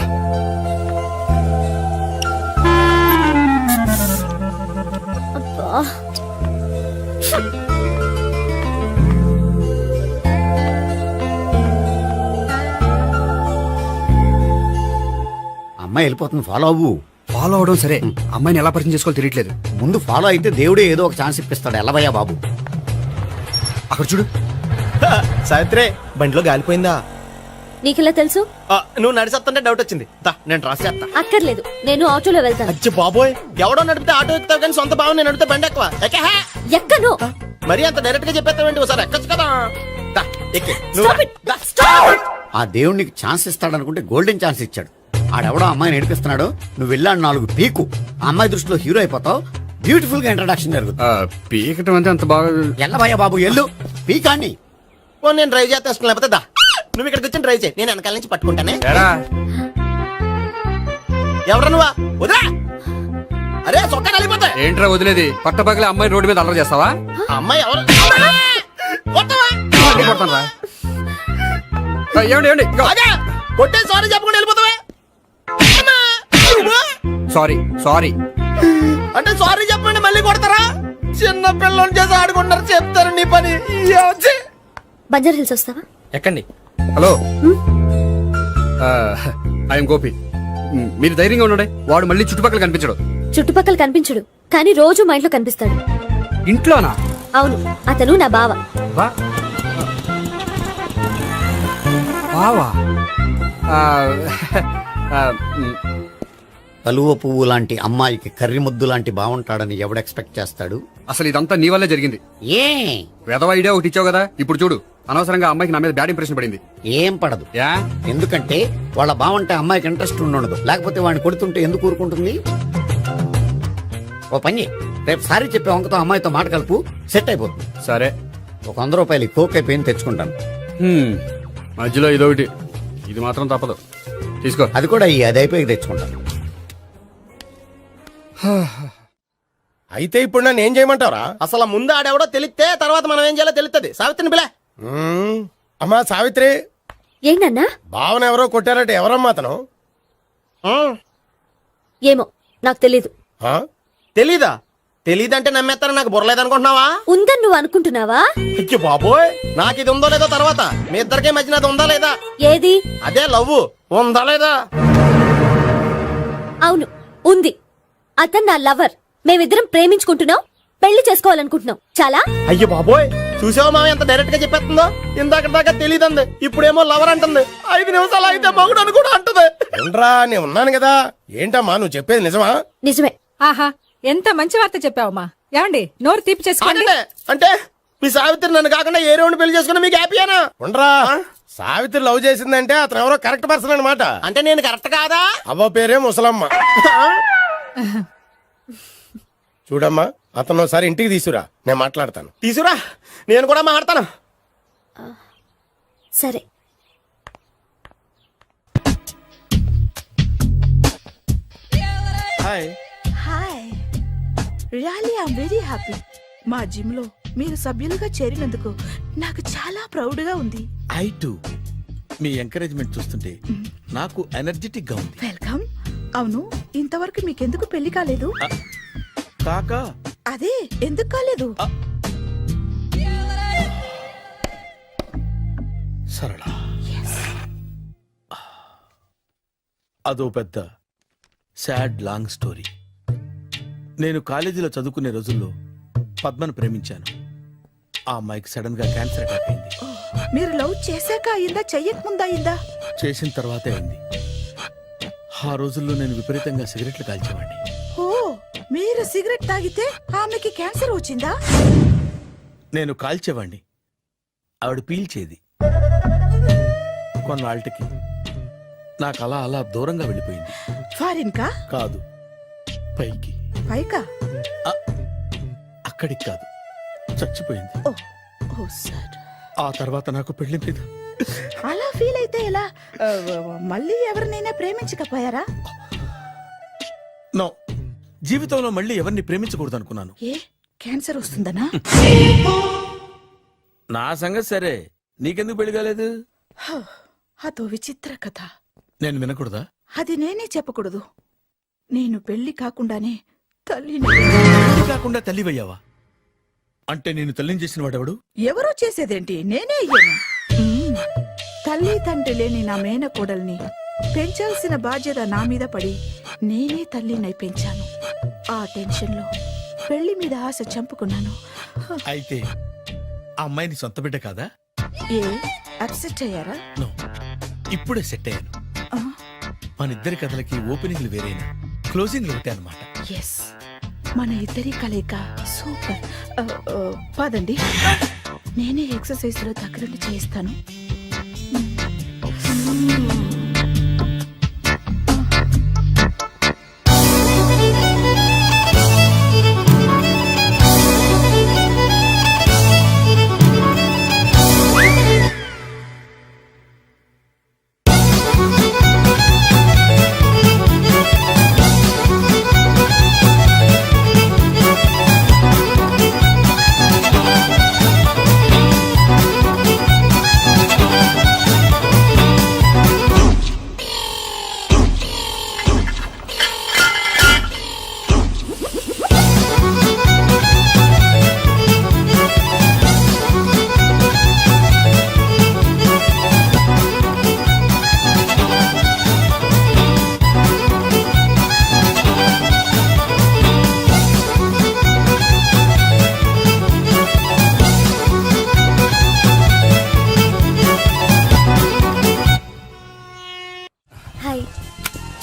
అమ్మాయి వెళ్ళిపోతుంది, ఫాలో అవ్వు. ఫాలో అవడం సరే, అమ్మాయిని ఎలా పరిచయం చేసుకోవాలో తెలియట్లేదు. ముందు ఫాలో అయితే దేవుడే ఏదో ఒక ఛాన్స్ ఇప్పిస్తాడు. ఎల్లవయ్యా బాబు. అక్కడ చూడు. సావిత్రే, బండిలో గాలిపోయిందా? నీకెలా తెలుసు? నువ్వు నడిచేస్తుంటే డౌట్ వచ్చింది. నేను ట్రాస్ చేస్తా. అక్కర్లేదు, నేను ఆటోలో వెళ్తాను. అచ్చి బాబోయ్, ఎవడో నడిపితే ఆటో ఎక్కుతావు కానీ సొంత భావం నేను నడిపితే బండి ఎక్కువ. ఎక్కను. మరి అంత డైరెక్ట్ గా చెప్పేస్తావేంటి? ఒకసారి ఎక్కచ్చు కదా. దా, ఎక్కే. Stop it. Stop it. ఆ దేవుడు నీకు ఛాన్స్ ఇస్తాడనుకుంటే గోల్డెన్ ఛాన్స్ ఇచ్చాడు. ఆడెవడో అమ్మాయి నడిపిస్తున్నాడు, నువ్వు వెళ్ళాడు 4 పీకు. ఆ అమ్మాయి దృష్టిలో హీరో అయిపోతావు. బ్యూటిఫుల్ గా ఇంట్రడక్షన్ జరుగుతుంది. పీకటం అంటే అంత బాగా ఎల్లబయ్యా బాబు, ఎల్లు పీకాన్ని. నేను డ్రైవ్ చేస్తాను, లేకపోతే దా నువ్వు ఇక్కడికి వచ్చి డ్రైవ్ చేయి, నేను వెనకాల నుంచి పట్టుకుంటానే. ఎవరు నువ్వా? వదిలే. అరే చొక్కా కలిపోతా. ఏంట్రా వదిలేది? పట్టపగలే అమ్మాయి రోడ్డు మీద అల్లరి చేస్తావా? అమ్మాయి ఎవరు? కొట్టే సారీ చెప్పకుండా వెళ్ళిపోతావా? సారీ సారీ అంటే సారీ చెప్పండి మళ్ళీ కొడతారా? చిన్న పిల్లలు చేసి ఆడుకుంటారు, చెప్తారు నీ పని. బంజారా హిల్స్ వస్తావా? ఎక్కండి. Hello, I'm Gopi. మీరు ధైర్యంగా ఉండండి. వాడు మళ్ళీ చుట్టుపక్కల కనిపించడు. చుట్టుపక్కల కనిపించడు, కానీ రోజు మా ఇంట్లో కనిపిస్తాడు. ఇంట్లోనా? అవును, అతను నా బావ. బావా? కలువ పువ్వు లాంటి అమ్మాయికి కర్రి ముద్దు లాంటి బాగుంటాడని ఎవడు ఎక్స్పెక్ట్ చేస్తాడు? అసలు ఇదంతా నీ వల్లే జరిగింది. ఏ వెధవ ఐడియా ఒకటి ఇచ్చావు కదా, ఇప్పుడు చూడు. అనవసరంగా అమ్మాయికి నా మీద బ్యాడ్ ఇంప్రెషన్ పడింది. ఏం పడదు. ఎందుకంటే వాళ్ళ బాగుంటే అమ్మాయికి ఇంట్రెస్ట్ ఉండదు. లేకపోతే వాడిని కొడుతుంటే ఎందుకు ఊరుకుంటుంది? ఓ పని రేపు సారీ చెప్పే వంకతో అమ్మాయితో మాట కలుపు, సెట్ అయిపోతుంది. సరే. ఒక 100 రూపాయలు కోక్ అయిపోయింది తెచ్చుకుంటాను. మధ్యలో ఇదొకటి, ఇది మాత్రం తప్పదు. తీసుకో. అది కూడా అది అయిపోయి తెచ్చుకుంటాను. అయితే ఇప్పుడు నన్ను ఏం చేయమంటారా? అసలు ముందు ఆడెవడో తెలిస్తే తర్వాత మనం ఏం చేయాలో తెలుస్తుంది. సావిత్రిని పిల్ల. అమ్మా సావిత్రి. ఏంటన్నా? భావన ఎవరో కొట్టారట, ఎవరమ్మా అతను? ఏమో నాకు తెలీదు. తెలీదా? తెలీదంటే నమ్మేస్తారని నాకు బుర్రలేదనుకుంటున్నావా? ఉందని నువ్వు అనుకుంటున్నావా? అయ్యో బాబోయ్, నాకు ఇది ఉందో లేదో తర్వాత. మీ ఇద్దరికే మధ్యన అది ఉందా లేదా? ఏది? అదే లవ్ ఉందా లేదా? అవును ఉంది. అతను నా లవర్. మేమిద్దరం ప్రేమించుకుంటున్నాం, పెళ్లి చేసుకోవాలనుకుంటున్నాం. చాలా. అయ్యో బాబోయ్, చూసావా మామ ఎంత డైరెక్ట్ గా చెప్పేస్తుందో? ఇందాక దాకా తెలియదండి, ఇప్పుడేమో లవర్ అంటుంది. 5 నిమిషాలు అయితే మగుడు అని కూడా అంటుంది. ఏంట్రా, నేను ఉన్నాను కదా. ఏంటమ్మా నువ్వు చెప్పేది నిజమా? నిజమే. ఆహా, ఎంత మంచి వార్త చెప్పావమ్మా. ఏమండి, నోరు తీపి చేసుకోండి. అంటే మీ సావిత్రి నన్ను కాకుండా ఏ రౌండ్ పెళ్లి చేసుకున్నా మీకు హ్యాపీయేనా? ఉండరా, సావిత్రి లవ్ చేసిందంటే అతను ఎవరో కరెక్ట్ పర్సన్ అనమాట. అంటే నేను కరెక్ట్ కాదా? అవ్వ పేరే ముసలమ్మ. చూడమ్మా, అతను ఒకసారి ఇంటికి తీసుకురా, నేను మాట్లాడతాను. తీసుకురా, నేను కూడా మాట్లాడతాను. సరే. Hi. Hi, really I'm very happy. మా జిమ్ లో మీరు సభ్యులుగా చేరినందుకు నాకు చాలా ప్రౌడ్ గా ఉంది. I to. మీ ఎంకరేజ్మెంట్ చూస్తుంటే నాకు ఎనర్జెటిక్ గా ఉంది. వెల్కమ్. అవును, ఇంతవరకు మీకెందుకు పెళ్లి కాలేదు? కాకా. అదే ఎందుకు కాలేదు? సరళ, అదో పెద్ద సాడ్ లాంగ్ స్టోరీ. నేను కాలేజీలో చదువుకునే రోజుల్లో పద్మను ప్రేమించాను. ఆ అమ్మాయికి సడన్ గా క్యాన్సర్ అటాక్ అయింది. మీరు లవ్ చేశాక అయిందా, చెయ్యక ముందా అయిందా? చేసిన తర్వాతే అయింది. ఆ రోజుల్లో నేను విపరీతంగా సిగరెట్లు కాల్చేవాడిని. ఓ, మీరు సిగరెట్ తాగితే ఆమెకి క్యాన్సర్ వచ్చిందా? నేను కాల్చేవాణ్ణి, ఆవిడ పీల్చేది. కొన్నాళ్ళకి నాకు అలా అలా దూరంగా వెళ్ళిపోయింది. ఫారిన్ కా? కాదు, పైకి. పైకా? అక్కడికి కాదు, చచ్చిపోయింది. ఓ సార్. ఆ తర్వాత నాకు పెళ్లి మీద. అలా ఫీల్ అయితే ఎలా? మళ్ళీ ఎవరినైనా ప్రేమించకపోయారా? నో, జీవితంలో మళ్ళీ ఎవరిని ప్రేమించకూడదు అనుకున్నాను. ఏ, క్యాన్సర్ వస్తుందనా? నా సంగతి సరే, నీకెందుకు పెళ్లి కాలేదు? అదో విచిత్ర కథ. నేను వినకూడదా? అది నేనే చెప్పకూడదు. నేను పెళ్లి కాకుండానే తల్లిని. పెళ్లి కాకుండా తల్లివయ్యావా? అంటే నేను తల్లిని చేసిన వాడెవడు? ఎవరో చేసేదేంటి, నేనే అయ్యాను. తల్లి తండ్రి లేని నా మేనకోడల్ని పెంచాల్సిన బాధ్యత నా మీద పడి నేనే తల్లినై పెంచాను. ఆ టెన్షన్ లో పెళ్లి మీద ఆశ చంపుకున్నాను. అయితే ఆ అమ్మాయిని సొంత బిడ్డ కాదా? ఏ, అప్సెట్ అయ్యారా? నో, ఇప్పుడే సెట్ అయ్యాను. మన ఇద్దరి కథలకి ఓపెనింగ్లు వేరేనా, క్లోజింగ్లు ఒకటే అన్నమాట. ఎస్, మన ఇద్దరి కలయిక సూపర్. పదండి, నేనే ఎక్సర్సైజ్ లో దగ్గరుండి చేయిస్తాను.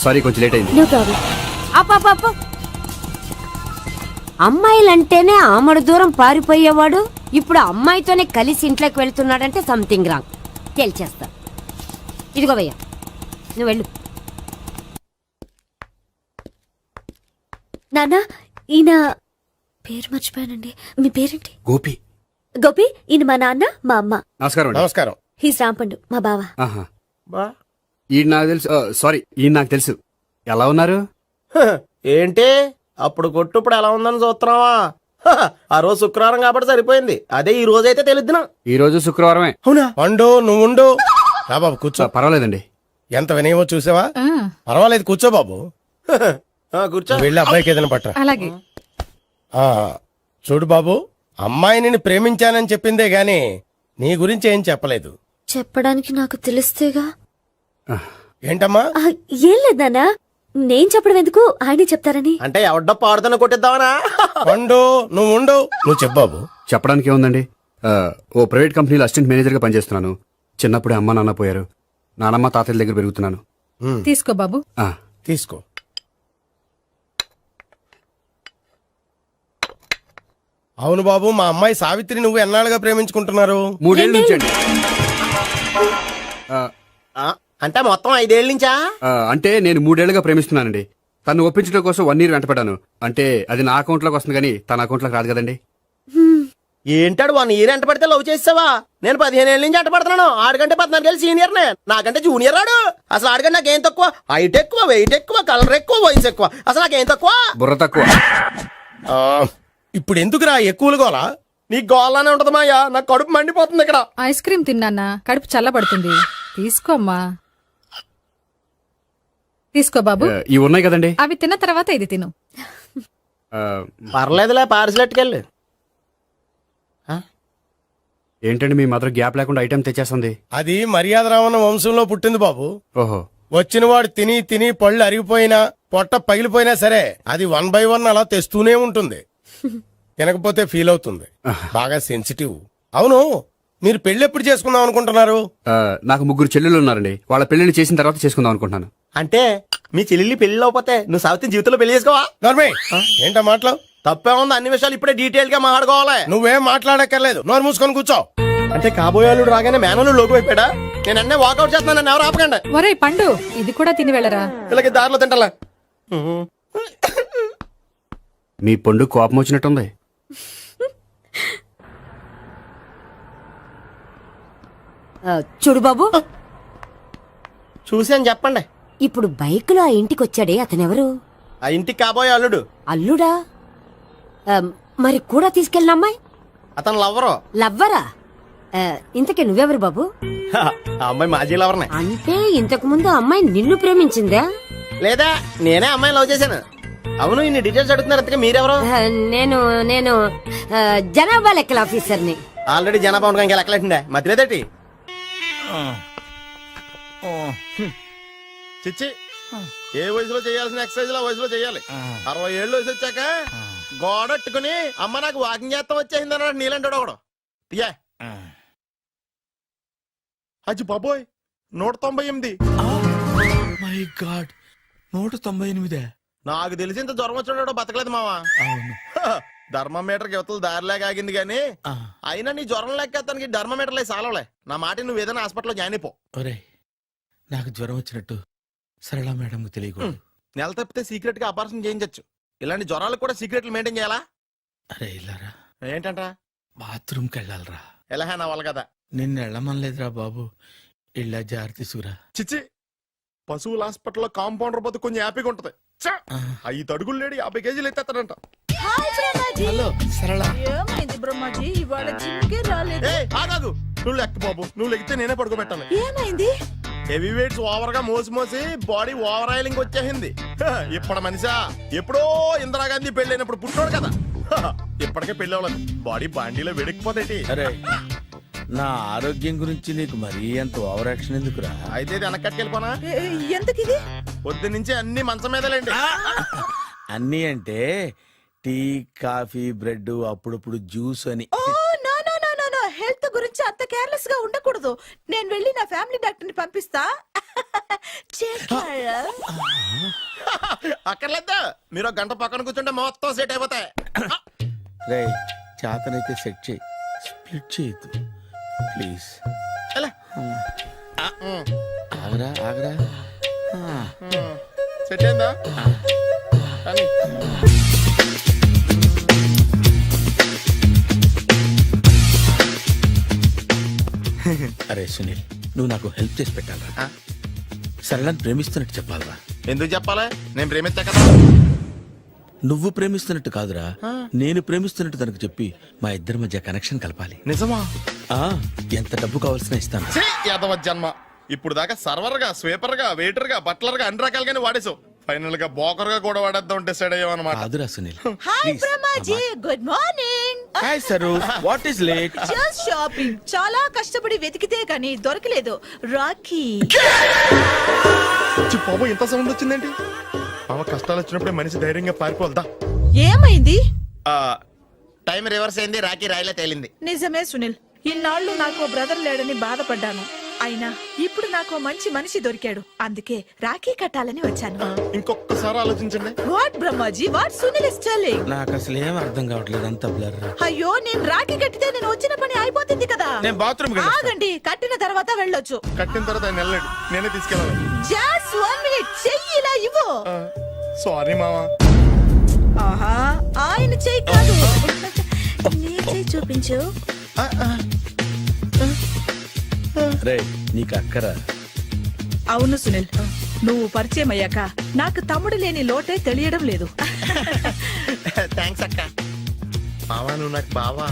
సారీ, కొంచెం లేట్ అయింది. No problem. అప్ప అమ్మాయిలంటేనే ఆమడు దూరం పారిపోయేవాడు ఇప్పుడు అమ్మాయితోనే కలిసి ఇంట్లోకి వెళ్తున్నాడంటే సంథింగ్ రాంగ్. తేల్చేస్తా. ఇదిగో భయ్యా, నువ్వు వెళ్ళు. నాన్న, ఈయన పేరు మర్చిపోయానండి. మీ పేరేంటి? గోపి. గోపి, ఈయన మా నాన్న, మా అమ్మ. నమస్కారం అండి. నమస్కారం. హీస్ రాంపండు, మా బావ. ఆహా. ఈయన నాకు తెలుసు. సారీ, ఈయన నాకు తెలుసు. ఎలా ఉన్నారు? ఏంటి అప్పుడు కొట్టు ఇప్పుడు ఎలా ఉందని చూస్తున్నావా? ఆ రోజు శుక్రవారం కాబట్టి సరిపోయింది. అదే ఈ రోజు అయితే తెలుద్దునా. ఈ రోజు శుక్రవారమే. అవునా? వండు నువ్వు ఉండు. రా బాబు కూర్చో. పర్వాలేదండి. ఎంత వినయమో చూసావా? పర్వాలేదు కూర్చో బాబు. కూర్చో. వెళ్ళి అబ్బాయికి ఏదైనా పట్టరా. అలాగే. చూడు బాబు, అమ్మాయి నిన్ను ప్రేమించానని చెప్పిందే గాని నీ గురించి ఏం చెప్పలేదు. చెప్పడానికి నాకు తెలిస్తేగా. ఏంటమ్మా? ఏం లేదు నాన్న, నేను చెప్పడం ఎందుకు, ఆయనే చెప్తారని. అంటే ఎవడ్డో పాడుతున్న కొట్టిద్దామనా? వండు నువ్వు ఉండు. నువ్వు చెప్పు బాబు. చెప్పడానికి ఏముందండి, ఓ ప్రైవేట్ కంపెనీలో అసిస్టెంట్ మేనేజర్గా పనిచేస్తున్నాను. చిన్నప్పుడే అమ్మ నాన్న పోయారు. నానమ్మ తాతయ్య దగ్గర పెరుగుతున్నాను. తీసుకో బాబు. తీసుకో. అవును బాబు, మా అమ్మాయి సావిత్రి నువ్వు ఎన్నాళ్ళుగా ప్రేమించుకుంటున్నారు? 3 ఏళ్ళ నుంచి అండి. అంటే మొత్తం 5 ఏళ్ళ నుంచా? అంటే నేను 3 ఏళ్ళుగా ప్రేమిస్తున్నానండి. తను ఒప్పించడం కోసం 1 year వెంటపడ్డాను. అంటే అది నా అకౌంట్లోకి వస్తుంది కానీ తన అకౌంట్లోకి రాదు కదండి. ఏంటాడు 1 year ఎంట పడితే లవ్ చేసావా? నేను 15 ఏళ్ళ నుంచి ఎంట పడుతున్నాను. ఆడికంటే 14 ఏళ్ళు సీనియర్ నే, నాకంటే జూనియర్ రాడు. అసలు ఆడికంటే నాకేం తక్కువ? హైట్ ఎక్కువ, వెయిట్ ఎక్కువ, కలర్ ఎక్కువ, వయసు ఎక్కువ. అసలు నాకేం తక్కువ? బుర్ర తక్కువ. ఇప్పుడు ఎందుకురా ఎక్కువలు గోలా? నీ గోళ్ళనే ఉంటది మాయా, నాకు కడుపు మండిపోతుంది ఇక్కడ. ఐస్ క్రీమ్ తిన్నానా, కడుపు చల్లబడుతుంది. తీసుకోమ్మా. తీసుకో బాబు. ఇవి ఉన్నాయి కదండి. అవి తిన్న తర్వాత ఇది తిను. పర్లేదులే, పార్సిలెట్కెళ్ళి. ఏంటండి మీ మదర్ గ్యాప్ లేకుండా ఐటెం తెచ్చేస్తుంది? అది మర్యాద రావణ వంశంలో పుట్టింది బాబు. ఓహో. వచ్చినవాడు తిని తిని పళ్ళు అరిగిపోయినా పొట్ట పగిలిపోయినా సరే అది 1 by 1 అలా తెస్తూనే ఉంటుంది. తినకపోతే ఫీల్ అవుతుంది. బాగా సెన్సిటివ్. అవును, మీరు పెళ్లి ఎప్పుడు చేసుకుందాం అనుకుంటున్నారు? నాకు 3 చెల్లెళ్ళు ఉన్నారండి. వాళ్ళ పెళ్లిని చేసిన తర్వాత చేసుకుందాం అనుకుంటున్నాను. అంటే మీ చెల్లి పెళ్లి లేకపోతే నువ్వు సావిత్రి జీవితంలో పెళ్లి చేసుకోవా? నోర్మే, ఏంటా మాటలు? తప్పే ఉంది, అన్ని విషయాలు ఇప్పుడే డీటెయిల్ గా మాట్లాడుకోవాలి. నువ్వేం మాట్లాడక్కర్లేదు, నోరు మూసుకొని కూర్చో. అంటే కాబోయేవాళ్ళు రాగానే మేనలు లోకి అయిపోయాడా? నేను అన్నీ వాకౌట్ చేస్తున్నాను, నన్ను ఎవరు ఆపకండి. ఒరే పండు, ఇది కూడా తిని వెళ్ళరా. వీళ్ళకి దారిలో తింటలే. మీ పండు కోపం వచ్చినట్టుంది. చూడు బాబు, చూసి అని చెప్పండి. ఇప్పుడు బైక్ లో ఆ ఇంటికి వచ్చాడే అతనెవరు? ఆ ఇంటికి కాబోయే అల్లుడు. అల్లుడా? మరి కూడా తీసుకెళ్ళిన అమ్మాయి? అతను లవ్వరు. లవ్వరా? ఇంతకీ నువ్వెవరు బాబు? ఆ అమ్మాయి మాజీ లవర్నే. అంటే ఇంతకు ముందు అమ్మాయి నిన్ను ప్రేమించిందా? లేదా నేనే అమ్మాయి లవ్ చేశాను. అవును, ఇన్ని డీటెయిల్స్ అడుగుతున్నారు. అంతగా మీరెవరు? నేను నేను జనాభా లెక్కల ఆఫీసర్ని. ఆల్రెడీ జనాభా ఉండగా ఇంకా లెక్కలేటండే మధ్యలేదటి. చిచ్చి, ఏ వయసులో చేయాల్సిన ఎక్సర్సైజ్ ఆ వయసులో చేయాలి. 60 ఏళ్ళు వయసు వచ్చాక గోడట్టుకుని అమ్మ నాకు వాకింగ్ చేస్తాం వచ్చేసింది అన్నాడు నీలంటాడు ఒకడు. యా అజ్జి బాబోయ్, 198. My God, 198. నాకు తెలిసి ఇంత జ్వరం వచ్చాడో బతకలేదు మావా. అవును. ధర్మమీటర్ యువతలు దారిలేక ఆగింది గానీ అయినా నీ జ్వరం లెక్క అతనికి ధర్మమీటర్లే సాలవలే. నా మాట నువ్వు ఏదైనా హాస్పిటల్లో జాయిన్ అయిపో. ఒరేయ్, నాకు జ్వరం వచ్చినట్టు సరళ మేడం తెలియకూడదు. నెల తప్పితే సీక్రెట్ గా ఆపరేషన్ చేయించచ్చు. ఇలాంటి జ్వరాలకు కూడా సీక్రెట్లు మెయింటైన్ చేయాలా? అరే ఇల్లారా, ఏంటంట? బాత్రూమ్కి వెళ్ళాలరా. ఎలా నా వాళ్ళ కదా. నిన్ను వెళ్ళమనలేదురా బాబు, ఇళ్ళ జారి తీసుకురా. చిచ్చి, పశువుల హాస్పిటల్లో కాంపౌండర్ పోతే కొంచెం హ్యాపీగా ఉంటది. 5 అడుగులు లేడి 50 కేజీలు ఎత్తేస్తాడంట. హలో సరళ. ఏమైంది బ్రహ్మాజీ, ఇవాళ జిమ్కే రాలేదు? ఆగాదు, నువ్వు లెక్క బాబు. నువ్వు లెక్కితే నేనే పడుకోబెట్టాను. ఏమైంది? హెవీ వెయిట్స్ ఓవర్ గా మోసి మోసి బాడీ ఓవర్ ఆయిలింగ్ వచ్చేసింది. ఇప్పుడు మనిషా ఎప్పుడో ఇందిరాగాంధీ పెళ్ళైనప్పుడు పుట్టాడు కదా, ఇప్పటికే పెళ్ళి అవ్వలేదు. బాడీ బాండీలో వెడికిపోతాయి. అరే, నా ఆరోగ్యం గురించి నీకు మరీ అంత ఓవర్ యాక్షన్ ఎందుకురా? అయితే వెనక్కట్టుకెళ్ళిపోనా? ఎందుకిది? పొద్దు నుంచి అన్ని మంచం మీదలేండి. అన్నీ అంటే టీ, కాఫీ, బ్రెడ్, అప్పుడప్పుడు జ్యూస్ అని. హెల్త్ గురించి అంత కేర్లెస్ గా ఉండకూడదు. నేను వెళ్ళి నా ఫ్యామిలీ డాక్టర్ ని పంపిస్తా. అక్కర్లేదు, మీరు 1 గంట పక్కన కూర్చుంటే మొత్తం సెట్ అయిపోతాయి. రే, చేతనైతే సెట్ చేయి, స్ప్లిట్ చేయొద్దు ప్లీజ్. ఆగరా ఆగరా. సెట్ అయిందా? అరే సునీల్, నువ్వు నాకు హెల్ప్ చేసి పెట్టాలరా. సరళని ప్రేమిస్తున్నట్టు చెప్పాలరా. ఎందుకు చెప్పాలి? నేను ప్రేమిస్తా కదా. నువ్వు ప్రేమిస్తున్నట్టు కాదురా, నేను ప్రేమిస్తున్నట్టు తనకు చెప్పి మా ఇద్దరి మధ్య కనెక్షన్ కలపాలి. నిజమా? ఆ, ఎంత డబ్బు కావాల్సిన ఇస్తాను. యాదవ జన్మ. ఇప్పుడు దాకా సర్వర్ గా, స్వీపర్ గా, వెయిటర్ గా, బట్లర్ గా అన్ని రకాలుగానే వాడేసావు. ఫైనల్ గా బోకర్ గా కూడా వాడేద్దాం డిసైడ్ అయ్యామన్నమాట. కాదురా Sunil. Hi Brahmaji, good morning. Hi sir, what is late? Just shopping. చాలా కష్టపడి వెతికితే కానీ దొరకలేదు. రాఖీ. బాబు ఇంత సౌండ్ వచ్చిందేంటి? మామ కష్టాలు వచ్చినప్పుడే మనిషి ధైర్యంగా పారిపోల్దా. ఏమైంది? టైం రివర్స్ అయింది, రాఖీ రాయిలా తేలింది. నిజమే సునీల్, ఇన్నాళ్ళు నాకు బ్రదర్ లేడని బాధపడ్డాను. అయినా ఇప్పుడు నాకు మంచి మనిషి దొరికాడు. అందుకే రాఖీ కట్టాలని వచ్చాను. ఇంకొకసారి ఆలోచించండి. What Brahmaji, what Sunil is telling? నాకు అసలు ఏం అర్థం కావట్లేదు, అంత బ్లర్. అయ్యో, నేను రాఖీ కట్టితే నేను వచ్చిన పని అయిపోతుంది కదా. నేను బాత్రూమ్ ఆగండి, కట్టిన తర్వాత వెళ్ళొచ్చు. కట్టిన తర్వాత ఆయన వెళ్ళండి, నేనే తీసుకెళ్ళాలి. జస్ట్ 1 మినిట్, చెయ్యి ఇలా ఇవ్వు. సారీ మామా. ఆహా, ఆయన చెయ్యి కాదు, నీ చెయ్యి చూపించు. రే, నీకు అక్కరా? అవును సునీల్, నువ్వు పరిచయం అయ్యాక నాకు తమ్ముడు లేని లోటే తెలియడం లేదు. థ్యాంక్స్ అక్క. మావా నువ్వు నాకు బావా.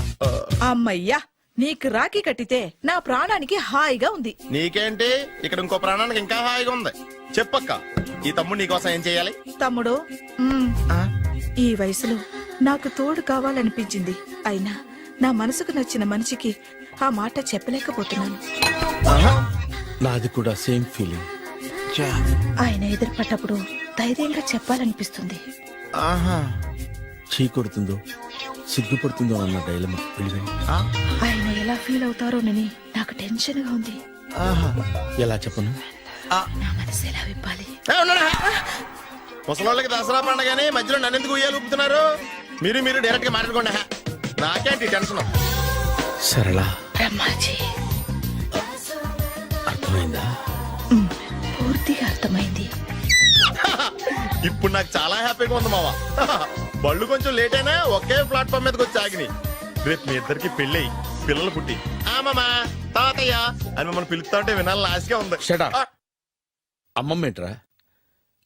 అమ్మయ్యా, నీకు రాఖీ కట్టితే నా ప్రాణానికి హాయిగా ఉంది. నీకేంటి, ఇక్కడ ఇంకో ప్రాణానికి ఇంకా హాయిగా ఉంది. చెప్పక్క, ఈ తమ్ముడు నీకోసం ఏం చేయాలి? తమ్ముడు, ఈ వయసులో నాకు తోడు కావాలనిపించింది. అయినా నా మనసుకు నచ్చిన మనిషికి ఆ మాట చెప్పలేకపోతున్నాను. నాది కూడా సేమ్ ఫీలింగ్. ఆయన ఎదురుపడ్డప్పుడు ధైర్యంగా చెప్పాలనిపిస్తుంది. చీ కొడుతుందో సిగ్గుపడుతుందో అన్న డైలమా. ఆయన ఎలా ఫీల్ అవుతారోనని నాకు టెన్షన్ గా ఉంది. ఎలా చెప్పను? నా మనసు ఎలా విప్పాలి? ముసలోళ్ళకి దసరా పండగని మధ్యలో నన్ను ఎందుకు ఉయ్యాలు ఊపుతున్నారు? మీరు డైరెక్ట్ గా మాట్లాడుకోండి. నాకేంటి టెన్షన్? సరళ, బ్రహ్మాజీ, అర్థమైందా? పూర్తిగా అర్థమైంది. ఇప్పుడు నాకు చాలా హ్యాపీగా ఉంది మావా. బళ్ళు కొంచెం లేట్ అయినా ఒకే ప్లాట్ఫామ్ మీదకి వచ్చి ఆగినాయి. రేపు మీ ఇద్దరికి పెళ్ళి పిల్లలు పుట్టి మామా తాతయ్య అని మమ్మల్ని పిలుస్తా ఉంటే వినాలని ఆశగా ఉంది. అమ్మమ్మ ఏంట్రా?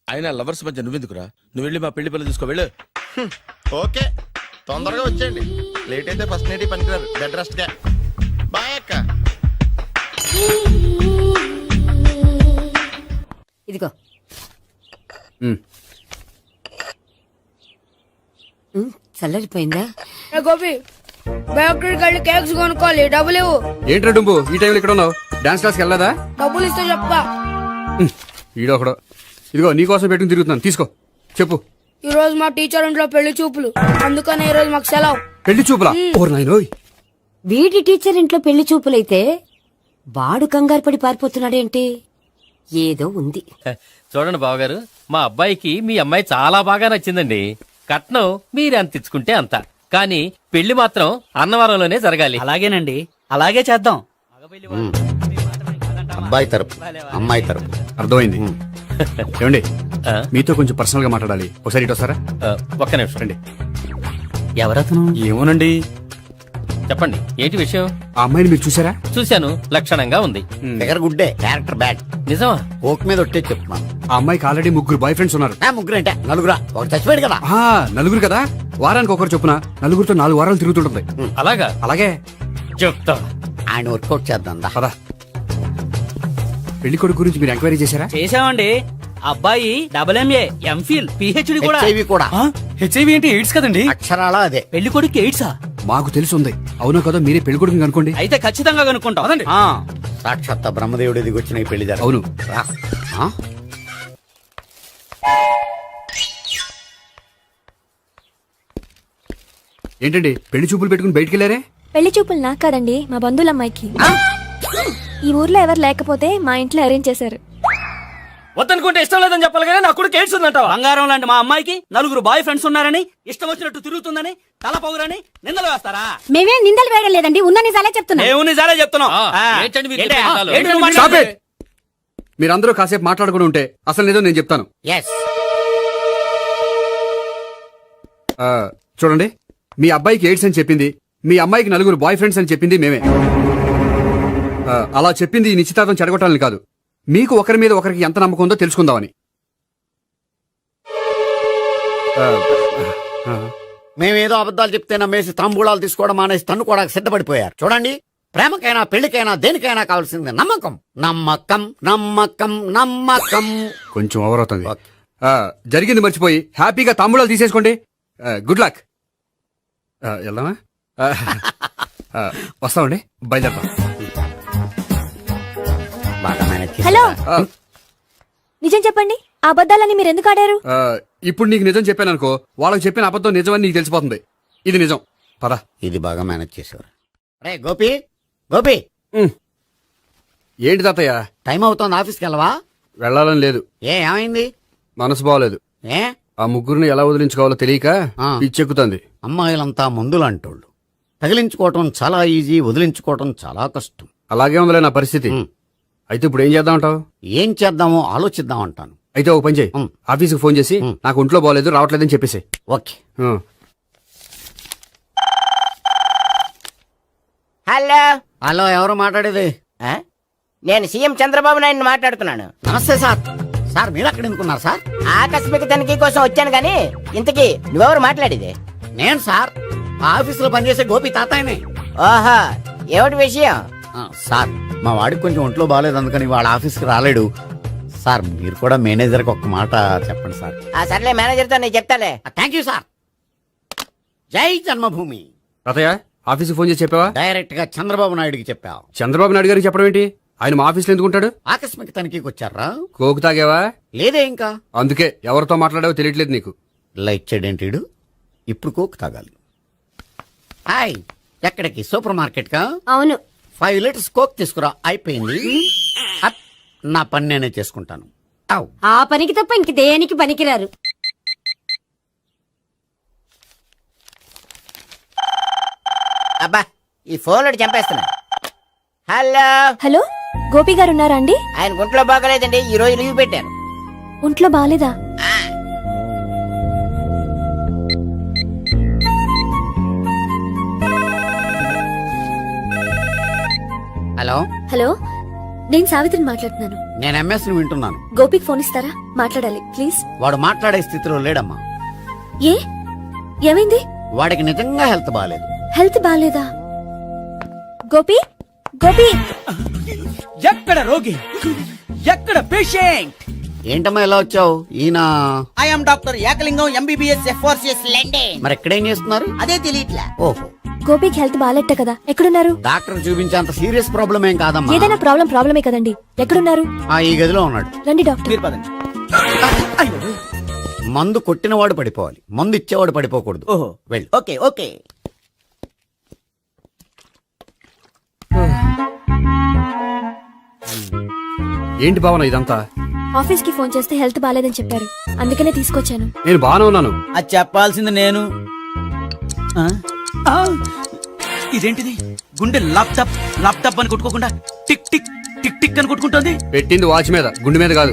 అయినా లవర్స్ మధ్య నువ్వెందుకురా? నువ్వు వెళ్ళి మా పెళ్లి పిల్లలు తీసుకో, వెళ్ళు. ఓకే, తొందరగా వచ్చేయండి. లేట్ అయితే ఫస్ట్ నైట్ పనికిరారు. బెడ్ రెస్ట్ గా. బాయ్ అక్క. ఇదిగో. చల్లరిపోయిందా? గోపి, బయోక్రెడిట్ కార్డు కేక్స్ కొనుక్కోవాలి, డబ్బులు ఇవ్వు. ఏంట్రా డుంబు ఈ టైంలో ఇక్కడ ఉన్నావు? డాన్స్ క్లాస్కి వెళ్ళదా? డబ్బులు ఇస్తే చెప్తా. ఈడొకడు. ఇదిగో నీకోసం పెట్టుకుని తిరుగుతున్నాను, తీసుకో. చెప్పు. ఈ రోజు మా టీచర్ ఇంట్లో పెళ్లి చూపులు, అందుకనే ఈ రోజు మాకు సెలవు. పెళ్లి చూపులా? ఓర్ నాయనోయ్. వీడి టీచర్ ఇంట్లో పెళ్లి చూపులైతే వాడు కంగారు పడి పారిపోతున్నాడేంటి? ఏదో ఉంది. చూడండి బావగారు, మా అబ్బాయికి మీ అమ్మాయి చాలా బాగా నచ్చిందండి. కట్నం మీరు ఎంత ఇచ్చుకుంటే అంత, కానీ పెళ్లి మాత్రం అన్నవరంలోనే జరగాలి. అలాగేనండి, అలాగే చేద్దాం. అబ్బాయి తరపు, అమ్మాయి తరపు. అర్థమైంది. ఏమండి, మీతో కొంచెం పర్సనల్ గా మాట్లాడాలి. ఒకసారి ఇటు వస్తారా? ఒక్క నిమిషం రండి. ఎవరతను? ఏమోనండి. చెప్పండి, ఏంటి విషయం? ఆ అమ్మాయిని మీరు చూసారా? చూశాను, లక్షణంగా ఉంది. దగ్గర గుడ్డే, క్యారెక్టర్ బ్యాడ్. నిజమా? ఓక్ మీద ఒట్టే చెప్తున్నాను. ఆ అమ్మాయికి ఆల్రెడీ 3 బాయ్ ఫ్రెండ్స్ ఉన్నారు. ముగ్గురు అంటే నలుగురా? ఒకటి చచ్చిపోయాడు కదా. నలుగురు కదా, వారానికి ఒకరు చొప్పున నలుగురితో 4 వారాలు తిరుగుతుంటుంది. అలాగా? అలాగే చెప్తా. ఆయన వర్కౌట్ చేద్దాం. పదా. పెళ్లి కొడుకు గురించి మీరు ఎంక్వైరీ చేశారా? చేశామండి. అబ్బాయి MA, MPhil, PhD కూడా. హెచ్ఐవి కూడా. హెచ్ఐవి అంటే ఎయిడ్స్ కదండి. అక్షరాల అదే. పెళ్లి కొడుకు ఎయిడ్సా? మాకు తెలుసుంది. అవునా కదా, మీరే పెళ్లి కొడుకుని అనుకోండి. అయితే ఖచ్చితంగా కనుక్కుంటాం. సాక్షాత్ బ్రహ్మదేవుడి దిగి వచ్చిన ఈ పెళ్లి జరగదు. అవును. ఏంటండి పెళ్లి చూపులు పెట్టుకుని బయటికి వెళ్ళారే? పెళ్లి చూపులు నాకు కాదండి, మా బంధువుల అమ్మాయికి. ఈ ఊర్లో ఎవరు లేకపోతే మా ఇంట్లో అరేంజ్ చేశారు. వద్దనుకుంటే ఇష్టం లేదని చెప్పాలి కానీ నా కూడా కేడ్స్ ఉందంటావా? బంగారం లాంటి మా అమ్మాయికి 4 బాయ్ ఫ్రెండ్స్ ఉన్నారని, ఇష్టం వచ్చినట్టు తిరుగుతుందని, తల పౌరని నిందలు వేస్తారా? మేమేం నిందలు వేయడం లేదండి, ఉన్న నిజాలే చెప్తున్నా. నిజాలే చెప్తున్నాం. మీరందరూ కాసేపు మాట్లాడుకుని ఉంటే అసలు నిజం నేను చెప్తాను. చూడండి, మీ అబ్బాయికి ఎయిడ్స్ అని చెప్పింది, మీ అమ్మాయికి 4 బాయ్ ఫ్రెండ్స్ అని చెప్పింది మేమే. అలా చెప్పింది ఈ నిశ్చితార్థం చెడగొట్టాలని కాదు, మీకు ఒకరి మీద ఒకరికి ఎంత నమ్మకం ఉందో తెలుసుకుందామని. ఆ, ఆ, మేమేదో అబద్ధాలు చెప్తే నమ్మేసి తాంబూలాలు తీసుకోవడం మానేసి తన్నుకోవడానికి సిద్ధపడిపోయారు. చూడండి, ప్రేమకైనా పెళ్లికైనా దేనికైనా కావాల్సింది నమ్మకం. నమ్మకం నమ్మకం నమ్మకం. కొంచెం ఓవర్ అవుతుంది. జరిగింది మర్చిపోయి హ్యాపీగా తాంబూలాలు తీసేసుకోండి. Good luck. వెళ్దామా? వస్తామండి, బయలుదేరతాం. బాగా మేనేజ్ చేశారా? హలో, నిజం చెప్పండి, ఆ అబద్ధాలని మీరు ఎందుకు ఆడారు? ఇప్పుడు నీకు నిజం చెప్పాను అనుకో, వాళ్ళకి చెప్పిన అబద్ధం నిజమని నీకు తెలిసిపోతుంది. ఇది నిజం. పద. ఇది బాగా మేనేజ్ చేసేవారు. రే గోపి, గోపి, ఏంటి తాతయ్య? టైం అవుతోంది, ఆఫీస్కి వెళ్ళవా? వెళ్ళాలని లేదు. ఏమైంది? మనసు బాగోలేదు. ఏ ఆ ముగ్గురిని ఎలా వదిలించుకోవాలో తెలియక పిచ్చెక్కుతుంది. అమ్మాయిలంతా మందులాంటోళ్ళు. తగిలించుకోవటం చాలా ఈజీ, వదిలించుకోవటం చాలా కష్టం. అలాగే ఉందిలే నా పరిస్థితి. అయితే ఇప్పుడు ఏం చేద్దామంటావు? ఏం చేద్దామో ఆలోచిద్దాం అంటాను. అయితే ఒక పని చేయి, ఆఫీస్కి ఫోన్ చేసి నాకు ఒంట్లో బాగోలేదు రావట్లేదని చెప్పేసి. ఓకే. హలో హలో, ఎవరు మాట్లాడేది? నేను సీఎం చంద్రబాబు నాయుడు మాట్లాడుతున్నాను. నమస్తే సార్. సార్ మీరు అక్కడ ఎందుకున్నారు సార్? ఆకస్మిక తనిఖీ కోసం వచ్చాను గానీ ఇంతకీ నువ్వెవరు మాట్లాడేది? నేను సార్, ఆ ఆఫీసులో పనిచేసే గోపి తాతాయనే. ఓహో, ఏమిటి విషయం? సార్, మా వాడికి కొంచెం ఒంట్లో బాగాలేదు, అందుకని వాళ్ళ ఆఫీస్కి రాలేడు. సార్ మీరు కూడా మేనేజర్కి ఒక మాట చెప్పండి సార్. ఆ సర్లే, మేనేజర్తో నేను చెప్తాలే. Thank you sir. జై జన్మభూమి. తాతయ్య, ఆఫీస్కి ఫోన్ చేసి చెప్పావా? డైరెక్ట్ గా చంద్రబాబు నాయుడుకి చెప్పావు. చంద్రబాబు నాయుడు గారికి చెప్పడం ఏంటి? ఆయన మా ఆఫీస్లో ఎందుకుంటాడు? ఆకస్మిక తనిఖీకి వచ్చారా? కోకు తాగావా? లేదే ఇంకా. అందుకే ఎవరితో మాట్లాడావో తెలియట్లేదు నీకు. లైట్ చేయడేంటిడు? ఇప్పుడు కోక్ తాగాలి. హాయ్, ఎక్కడికి? సూపర్ మార్కెట్ కా? అవును. 5 లీటర్స్ కోక్ తీసుకురా. అయిపోయింది. అప్, నా పని నేనే చేసుకుంటాను. ఔ. ఆ పనికి తప్ప ఇంక దేనికి పనికిరారు. అబ్బా, ఈ ఫోన్లో చంపేస్తున్నా. హలో హలో, గోపి గారు ఉన్నారా అండి? ఆయన గుంట్లో బాగలేదండి, ఈ రోజు లీవ్ పెట్టారు. ఒంట్లో బాగాలేదా? హలో హలో, నేను సావిత్రిని మాట్లాడుతున్నాను. నేను ఎంఎస్ని వింటున్నాను. గోపికి ఫోన్ ఇస్తారా? మాట్లాడాలి ప్లీజ్. వాడు మాట్లాడే స్థితిలో లేడమ్మా. ఏ, ఏమైంది? వాడికి నిజంగా హెల్త్ బాగాలేదు. హెల్త్ బాగాలేదా? గోపి, గోపి. ఎక్కడ రోగి, ఎక్కడ పేషెంట్? ఏంటమ్మా ఇలా వచ్చావు? ఈయన I'm doctor Ekalingam MBBS FRCS London. మరి ఎక్కడేం చేస్తున్నారు? అదే తెలియట్లా. ఓహో, గోపికి హెల్త్ బాగాలెట్ట కదా, ఎక్కడున్నారు? డాక్టర్ చూపించేంత సీరియస్ ప్రాబ్లం ఏం కాదమ్మా. ఏదైనా ప్రాబ్లమే కదండి, ఎక్కడున్నారు? ఈ గదిలో ఉన్నాడు. రండి డాక్టర్. మీరు పదండి. మందు కొట్టినవాడు పడిపోవాలి, మందు ఇచ్చేవాడు పడిపోకూడదు. ఓహో, వెళ్ళు. Okay okay. ఏంటి భావన ఇదంతా? ఆఫీస్ కి ఫోన్ చేస్తే హెల్త్ బాగాలేదని చెప్పారు, అందుకనే తీసుకొచ్చాను. నేను బాగానే ఉన్నాను. అది చెప్పాల్సింది నేను. ఆ? ఆ! ఇదేంటిది? గుండె ల్యాప్టాప్ ల్యాప్టాప్ అని కొట్టుకోకుండా టిక్ టిక్ టిక్ టిక్ అని కొట్టుకుంటుంది. పెట్టింది వాచ్ మీద, గుండె మీద కాదు.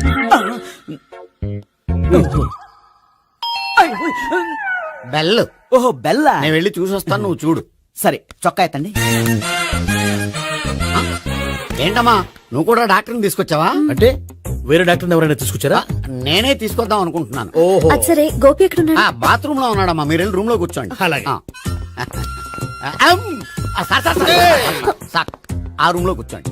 బెల్. ఓహో, బెల్లా. నేను వెళ్ళి చూసొస్తాను, నువ్వు చూడు. సరే, చొక్కా ఎత్తండి. ఏంటమ్మా, నువ్వు కూడా డాక్టర్ని తీసుకొచ్చావా? అంటే వేరే డాక్టర్ ఎవరైనా తీసుకొచ్చారా? నేనే తీసుకొద్దాం అనుకుంటున్నాను. ఓహో, అది సరే, గోపి ఎక్కడున్నాడు? బాత్రూమ్ లో ఉన్నాడమ్మా, మీరు వెళ్ళి రూమ్ లో కూర్చోండి. అలాగే. సార్, ఆ రూమ్ లో కూర్చోండి.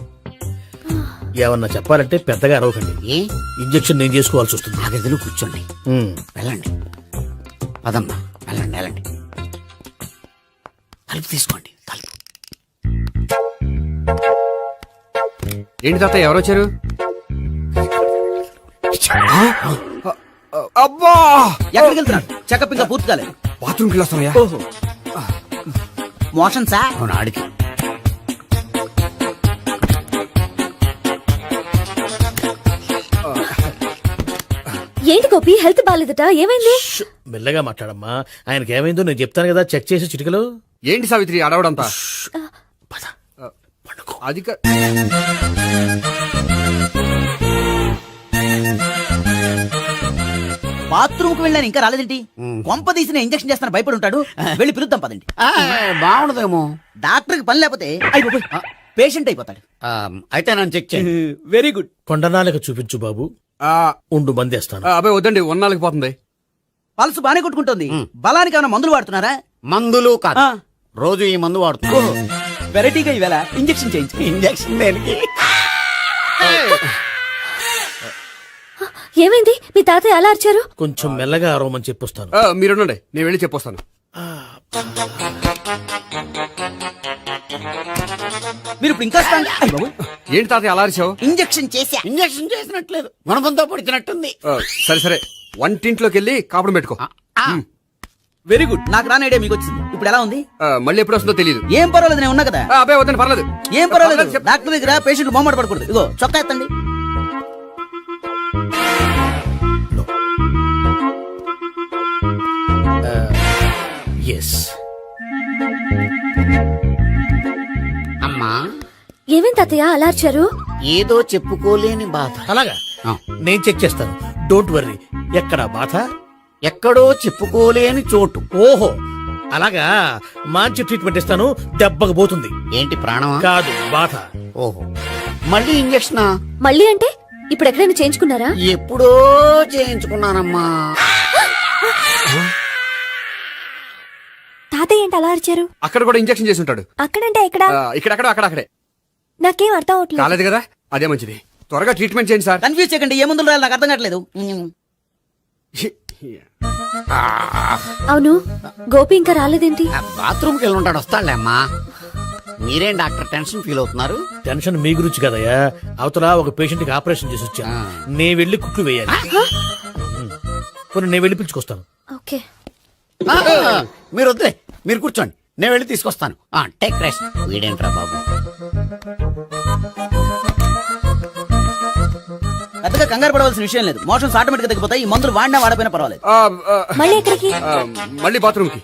ఏమన్నా చెప్పాలంటే పెద్దగా అరవకండి. ఏ ఇంజెక్షన్ నేను చేసుకోవాల్సి వస్తుంది. ఆ గదిలో కూర్చోండి. వెళ్ళండి, పదమ్మా, వెళ్ళండి వెళ్ళండి. తలుపు తీసుకోండి, తలుపు. ఏంటి తాత, ఎవరు వచ్చారు? అబ్బా, ఎక్కడికి వెళ్తున్నాడు? చెకప్ ఇంకా పూర్తి కాలేదు. బాత్రూమ్కి వెళ్ళొస్తానయ్యా. ఓహో, మోషన్ సార్. అవును, ఆడికి. ఏంటి గోపి, హెల్త్ బాగాలేదట, ఏమైంది? మెల్లగా మాట్లాడమ్మా, ఆయనకి ఏమైందో నేను చెప్తాను కదా, చెక్ చేసి చిటికలు. ఏంటి సావిత్రి అడవడంతా? అది బాత్రూమ్ కు వెళ్ళాను, ఇంకా రాలేదేంటి? కొంప తీసిన ఇంజక్షన్ చేస్తాను భయపడి ఉంటాడు. వెళ్ళి పిలుద్దాం పదండి. బాగుండదేమో. డాక్టర్ కి పని లేకపోతే పేషెంట్ అయిపోతాడు. అయితే నన్ను చెక్ చేయి. Very good. కొండనాలకు చూపించు బాబు. ఉండు మందేస్తాను. అబ్బాయి వద్దండి ఉన్నాళ్ళకి పోతుంది. పల్స్ బానే కొట్టుకుంటుంది. బలానికి ఏమైనా మందులు వాడుతున్నారా? మందులు కాదు, రోజు ఈ మందు వాడుతున్నా. వెరైటీగా ఈవేళ ఇంజెక్షన్ చేయించు. ఇంజక్షన్ దేనికి? ఏమైంది? మీ తాతయ్య అలా అరిచారు? కొంచెం మెల్లగా అరవమని చెప్పొస్తాను. మీరుండండి, నేను వెళ్ళి చెప్పొస్తాను. మీరు ఇప్పుడు ఇంకా strong. అయ్ బాబోయ్. ఏంటి తాతయ్య అలా అరిచావు? ఇంజెక్షన్ చేశా. ఇంజక్షన్ చేసినట్లేదు, గుణపంతో పొడిచినట్టుంది. సరే సరే, వంటింట్లోకి వెళ్ళి కాపుడు పెట్టుకో. Very good. నాకు రాని ఐడియా మీకు వచ్చింది. ఇప్పుడు ఎలా ఉంది? మళ్ళీ ఎప్పుడు వస్తుందో తెలియదు. ఏం పర్వాలేదు, నేను ఉన్నా కదా. అబ్బాయి వద్దండి, పర్లేదు. ఏం పర్వాలేదు. డాక్టర్ దగ్గర పేషెంట్ మొహమాట పడకూడదు. ఇగో చొక్కా ఎత్తండి. ఎస్. అమ్మా, ఏమేం తాతయ్య అలా అరిచారు? ఏదో చెప్పుకోలేని బాధ. అలాగా? ఆ. నేను చెక్ చేస్తాను. Don't worry. ఎక్కడ బాధ? ఎక్కడో చెప్పుకోలేని చోటు. ఓహో అలాగా. మంచి ట్రీట్మెంట్ ఇస్తాను, దెబ్బకు పోతుంది. ఏంటి ప్రాణమా? కాదు, బాధ. ఓహో, మళ్ళీ ఇంజక్షనా? మళ్ళీ అంటే ఇప్పుడు ఎక్కడైనా చేయించుకున్నారా? ఎప్పుడో చేయించుకున్నానమ్మా. తాతయ్య ఏంటి అలా అరిచారు? అక్కడ కూడా ఇంజక్షన్ చేసి ఉంటాడు. అక్కడంటే ఎక్కడ? ఇక్కడక్కడ అక్కడే. నాకేం అర్థం అవట్లేదు. కాలేదు కదా, అదే మంచిది. త్వరగా ట్రీట్మెంట్ చేయండి సార్. కన్ఫ్యూజ్ చేయకండి. ఏ మందులు రాయాలి నాకు అర్థం కావట్లేదు. అవును, గోపి ఇంకా రాలేదేంటి? బాత్రూమ్కి వెళ్ళి ఉంటాడు, వస్తాడులే అమ్మా. మీరేం డాక్టర్ టెన్షన్ ఫీల్ అవుతున్నారు? టెన్షన్ మీ గురించి కదయ్యా. అవతల ఒక పేషెంట్ కి ఆపరేషన్ చేసి వచ్చాను. నేను వెళ్ళి కుట్లు వేయాలి. కొన్ని నేను వెళ్ళి పిలుచుకొస్తాను. ఓకే. మీరు వద్దులే, మీరు కూర్చోండి, నేను వెళ్ళి తీసుకొస్తాను. Take rest. వీడేంట్రా బాబు? పెద్దగా కంగారు పడవలసిన విషయం లేదు. మోషన్స్ ఆటోమేటిక్ గా తగ్గిపోతాయి. ఈ మందులు వాడినా వాడపోయినా పర్వాలేదు. మళ్ళీ ఎక్కడికి? మళ్ళీ బాత్రూమ్కి.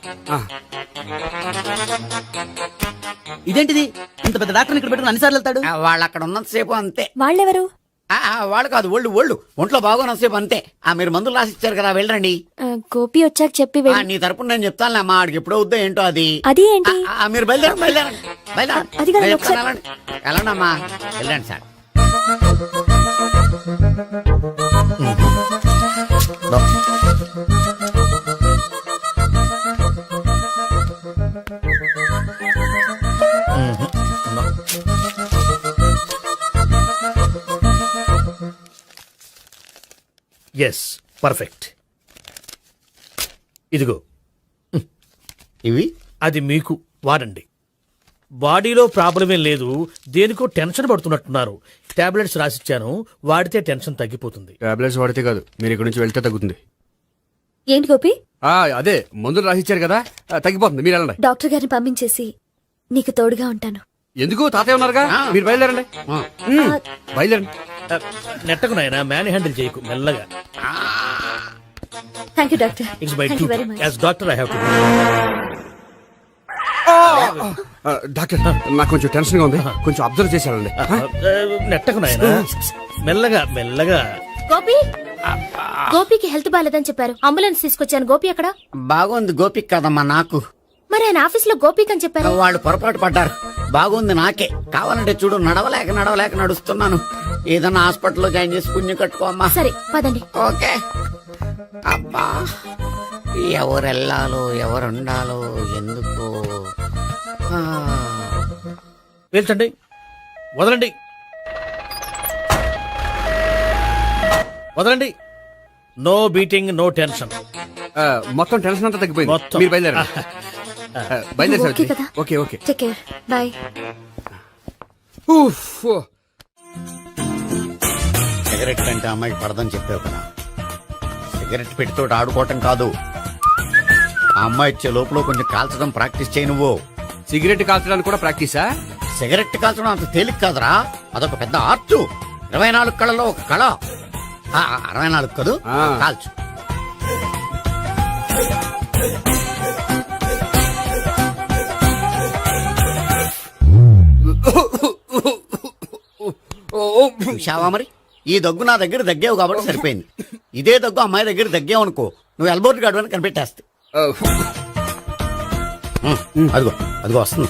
ఇదేంటిది? ఇంత పెద్ద డాక్టర్ ఇక్కడ పెట్టుకుని అన్నిసార్లు వెళ్తాడు. వాళ్ళు అక్కడ ఉన్నంతసేపు అంతే. వాళ్ళెవరు? వాళ్ళు కాదు, ఒళ్ళు ఒంట్లో బాగోనంతసేపు అంతే. మీరు మందులు రాసి ఇచ్చారు కదా, వెళ్ళండి. గోపి వచ్చాక చెప్పి నీ తరపున నేను చెప్తానులే అమ్మా. ఆడికి ఎప్పుడు అవుద్దో ఏంటో అది. అది ఏంటి? మీరు బయలుదేరండి. అది కాదు, ఒకసారి- వెళ్ళండి అమ్మా, వెళ్ళండి సార్. Yes, perfect. ఇదిగో ఇవి అది మీకు వాడండి. బాడీలో ప్రాబ్లం ఏం లేదు, దేనికో టెన్షన్ పడుతున్నట్టున్నారు. టాబ్లెట్స్ రాసిచ్చాను, వాడితే టెన్షన్ తగ్గిపోతుంది. టాబ్లెట్స్ వాడితే కాదు, మీరు ఇక్కడ నుంచి వెళ్తే తగ్గుతుంది. ఏంటి గోపి? అదే మందులు రాసిచ్చారు కదా, తగ్గిపోతుంది. మీరు వెళ్ళండి. డాక్టర్ గారిని పంపించేసి నీకు తోడుగా ఉంటాను. ఎందుకు? తాతయ్య ఉన్నారుగా, మీరు బయలుదేరండి. బయలుదేరండి. నెట్టకు నాయన, మ్యాన్ హ్యాండిల్ చేయకు, మెల్లగా. Thank you doctor. It's my thank you very much. As doctor I have to. Doctor, నాకు కొంచెం టెన్షన్ గా ఉంది, కొంచెం అబ్జర్వ్ చేసి వెళ్ళండి. నెట్టకు నాయన, మెల్లగా మెల్లగా. గోపి, గోపికి హెల్త్ బాలేదని చెప్పారు. అంబులెన్స్ తీసుకొచ్చాను. గోపి ఎక్కడ? బాగుంది గోపిక్ కదమ్మా నాకు. మరి ఆయన ఆఫీస్ లో గోపిక్ అని చెప్పారు. వాళ్ళు పొరపాటు పడ్డారు. బాగుంది నాకే. కావాలంటే చూడు, నడవలేక నడుస్తున్నాను. ఏదన్నా హాస్పిటల్లో జాయిన్ చేసి పుణ్యం కట్టుకోమ్మా. సరే పదండి. ఓకే. అబ్బా, ఎవరెళ్ళాలో ఎవరుండాలో ఎందుకు? పేల్చండి, వదలండి, వదలండి. No beating, no tension. మొత్తం టెన్షన్ అంతా తగ్గిపోయింది. మొత్తం. మీరు బయలుదేరండి. బయలుదేరి ఓకే కదా? Okay okay. Take care. Bye. Cigarette కంటే అమ్మాయికి పడదని చెప్పావు కదా. సిగరెట్ పెట్టితో ఆడుకోవటం కాదు, ఆ అమ్మాయి ఇచ్చే లోపల కొంచెం కాల్చడం ప్రాక్టీస్ చేయి నువ్వు. సిగరెట్ కాల్చడానికి కూడా ప్రాక్టీసా? సిగరెట్ కాల్చడం అంత తేలిక కాదురా, అదొక పెద్ద ఆర్ట్. 24 కళలో ఒక కళ. 64 కదూ, కాల్చు. చూశావా మరి, ఈ దగ్గు నా దగ్గర దగ్గేవు కాబట్టి సరిపోయింది. ఇదే దగ్గు అమ్మాయి దగ్గర దగ్గేవు అనుకో, నువ్వు ఎల్బోర్డ్ గాడు అని కనిపెట్టేస్తే. అదిగో అదిగో వస్తుంది.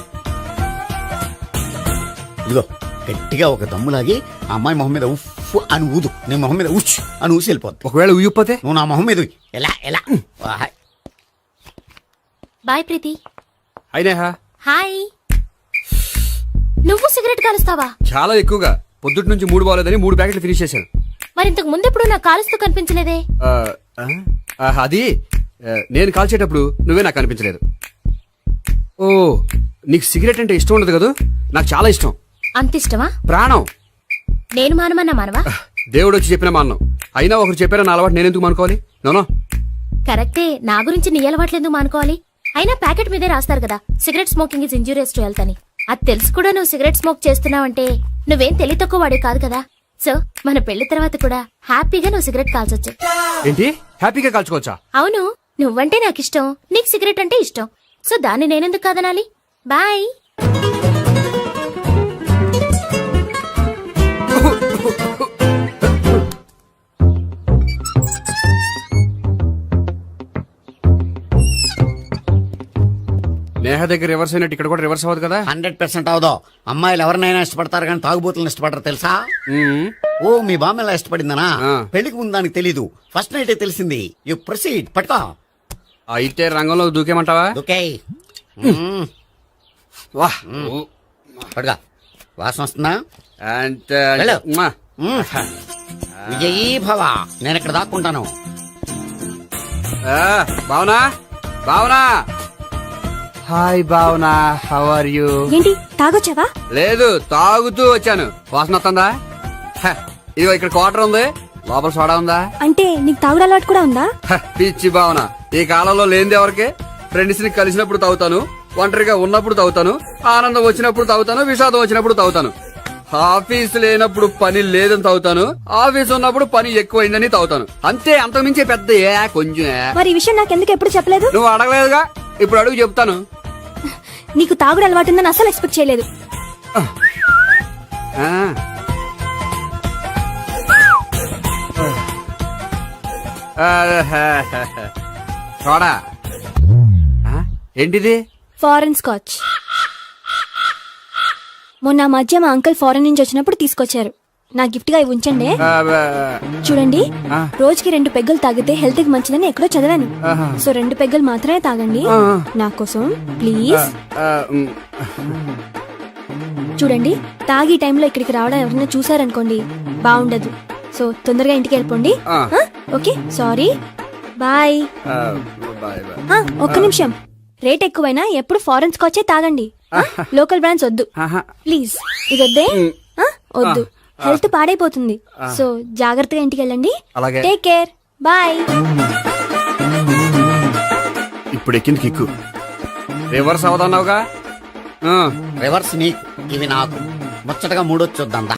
ఇదిగో గట్టిగా ఒక దమ్ములాగి ఆ అమ్మాయి మొహం మీద ఉఫ్ అని ఊదు, నీ మొహం మీద ఉచ్ అని ఊసి వెళ్ళిపోద్ది. ఒకవేళ ఉయ్యపోతే నువ్వు నా మొహం మీద ఉయ్. ఎలా ఎలా వాహ్. బాయ్ ప్రీతి. అయినా హాయ్. నువ్వు సిగరెట్ కాలుస్తావా? చాలా ఎక్కువగా పొద్దుటి నుంచి 3 బాలేదని 3 ప్యాకెట్లు ఫినిష్ చేశాను. మరి ఇంతకు ముందెప్పుడు నాకు కాలుస్తూ కనిపించలేదే? ఆ, ఆ, అది నేను కాల్చేటప్పుడు నువ్వే నాకు అనిపించలేదు. ఓ, నీకు సిగరెట్ అంటే ఇష్టం ఉండదు కదా? నాకు చాలా ఇష్టం, అంత ఇష్టమా? ప్రాణం. నేను మానమన్నా మానవా? దేవుడు వచ్చి చెప్పిన మాన్నం. అయినా ఒకరు చెప్పారా నా అలవాటు నేనెందుకు మానుకోవాలి? నోనో. కరెక్టే, నా గురించి నీ అలవాట్లెందుకు మానుకోవాలి? అయినా ప్యాకెట్ మీదే రాస్తారు కదా, cigarette smoking is injurious to health అని. అది తెలుసు కూడా నువ్వు సిగరెట్ స్మోక్ చేస్తున్నావంటే నువ్వేం తెలివి తక్కువ వాడే కాదు కదా. సో మన పెళ్లి తర్వాత కూడా హ్యాపీగా నువ్వు సిగరెట్ కాల్చొచ్చు. ఏంటి, హ్యాపీగా కాల్చుకోవచ్చా? అవును, నువ్వంటే నాకు ఇష్టం, నీకు సిగరెట్ అంటే ఇష్టం. సో దాన్ని నేనెందుకు కాదనాలి? బాయ్. నేహ దగ్గర రివర్స్ అయినట్టు ఇక్కడ కూడా రివర్స్ అవ్వదు కదా? 100% అవదో. అమ్మాయిలు ఎవరినైనా ఇష్టపడతారు కానీ తాగుబోతులను ఇష్టపడరు తెలుసా? ఓ, మీ బామ్మ ఎలా ఇష్టపడిందనా? పెళ్లికి ముందు దానికి తెలీదు, ఫస్ట్ నైటే తెలిసింది. You proceed. పట్టుకో. అయితే రంగంలో దూకేమంటావా? ఓకే. వాహ్. పట్టుకో. వాసన వస్తుందా? అంటే వెళ్ళు. విజయీ భవ. నేను ఇక్కడ దాక్కుంటాను. Bhavana, Bhavana. Hi Bhavana, how are you? ఏంటి, తాగొచ్చావా? లేదు, తాగుతూ వచ్చాను. వాసన వస్తుందా? ఇదిగో ఇక్కడ క్వార్టర్ ఉంది, లోపల సోడా ఉందా? అంటే నీకు తాగుడు అలవాటు కూడా ఉందా? పిచ్చి భావన, ఈ కాలంలో లేనిది ఎవరికి? ఫ్రెండ్స్ ని కలిసినప్పుడు తాగుతాను, ఒంటరిగా ఉన్నప్పుడు తాగుతాను, ఆనందం వచ్చినప్పుడు తాగుతాను, విషాదం వచ్చినప్పుడు తాగుతాను. ఆఫీస్ లేనప్పుడు పని లేదని తాగుతాను, ఆఫీస్ ఉన్నప్పుడు పని ఎక్కువైందని తాగుతాను. అంతే, అంతకుమించే పెద్ద కొంచెం. మరి ఈ విషయం నాకెందుకు ఎప్పుడు చెప్పలేదు? నువ్వు అడగలేదుగా, ఇప్పుడు అడుగు చెప్తాను. నీకు తాగుడు అలవాటు ఉందని అసలు ఎక్స్పెక్ట్ చేయలేదు. సోడా ఏంటిది? Foreign scotch. మొన్న మధ్య మా అంకుల్ ఫారెన్ నుంచి వచ్చినప్పుడు తీసుకొచ్చారు. నా గిఫ్ట్ గా ఇవి ఉంచండి. చూడండి, రోజుకి 2 పెగ్గులు తాగితే హెల్త్ కి మంచిదని ఎక్కడో చదివాను. సో 2 పెగ్గులు మాత్రమే తాగండి నా కోసం ప్లీజ్. చూడండి, తాగి టైంలో ఇక్కడికి రావడం ఎవరైనా చూసారనుకోండి బాగుండదు. సో తొందరగా ఇంటికి వెళ్ళిపోండి. Okay, sorry, bye. ఒక్క నిమిషం, రేట్ ఎక్కువైనా ఎప్పుడు ఫారెన్ స్కాచే తాగండి, లోకల్ బ్రాండ్స్ వద్దు ప్లీజ్. ఇది వద్దే, వద్దు, హెల్త్ పాడైపోతుంది. సో జాగ్రత్తగా ఇంటికి వెళ్ళండి. Take care, bye. ఇప్పుడు ఎక్కింది కిక్కు. రివర్స్ అవదన్నావుగా? రివర్స్ నీకు, ఇవి నాకు. ముచ్చటగా 3 చూద్దాం.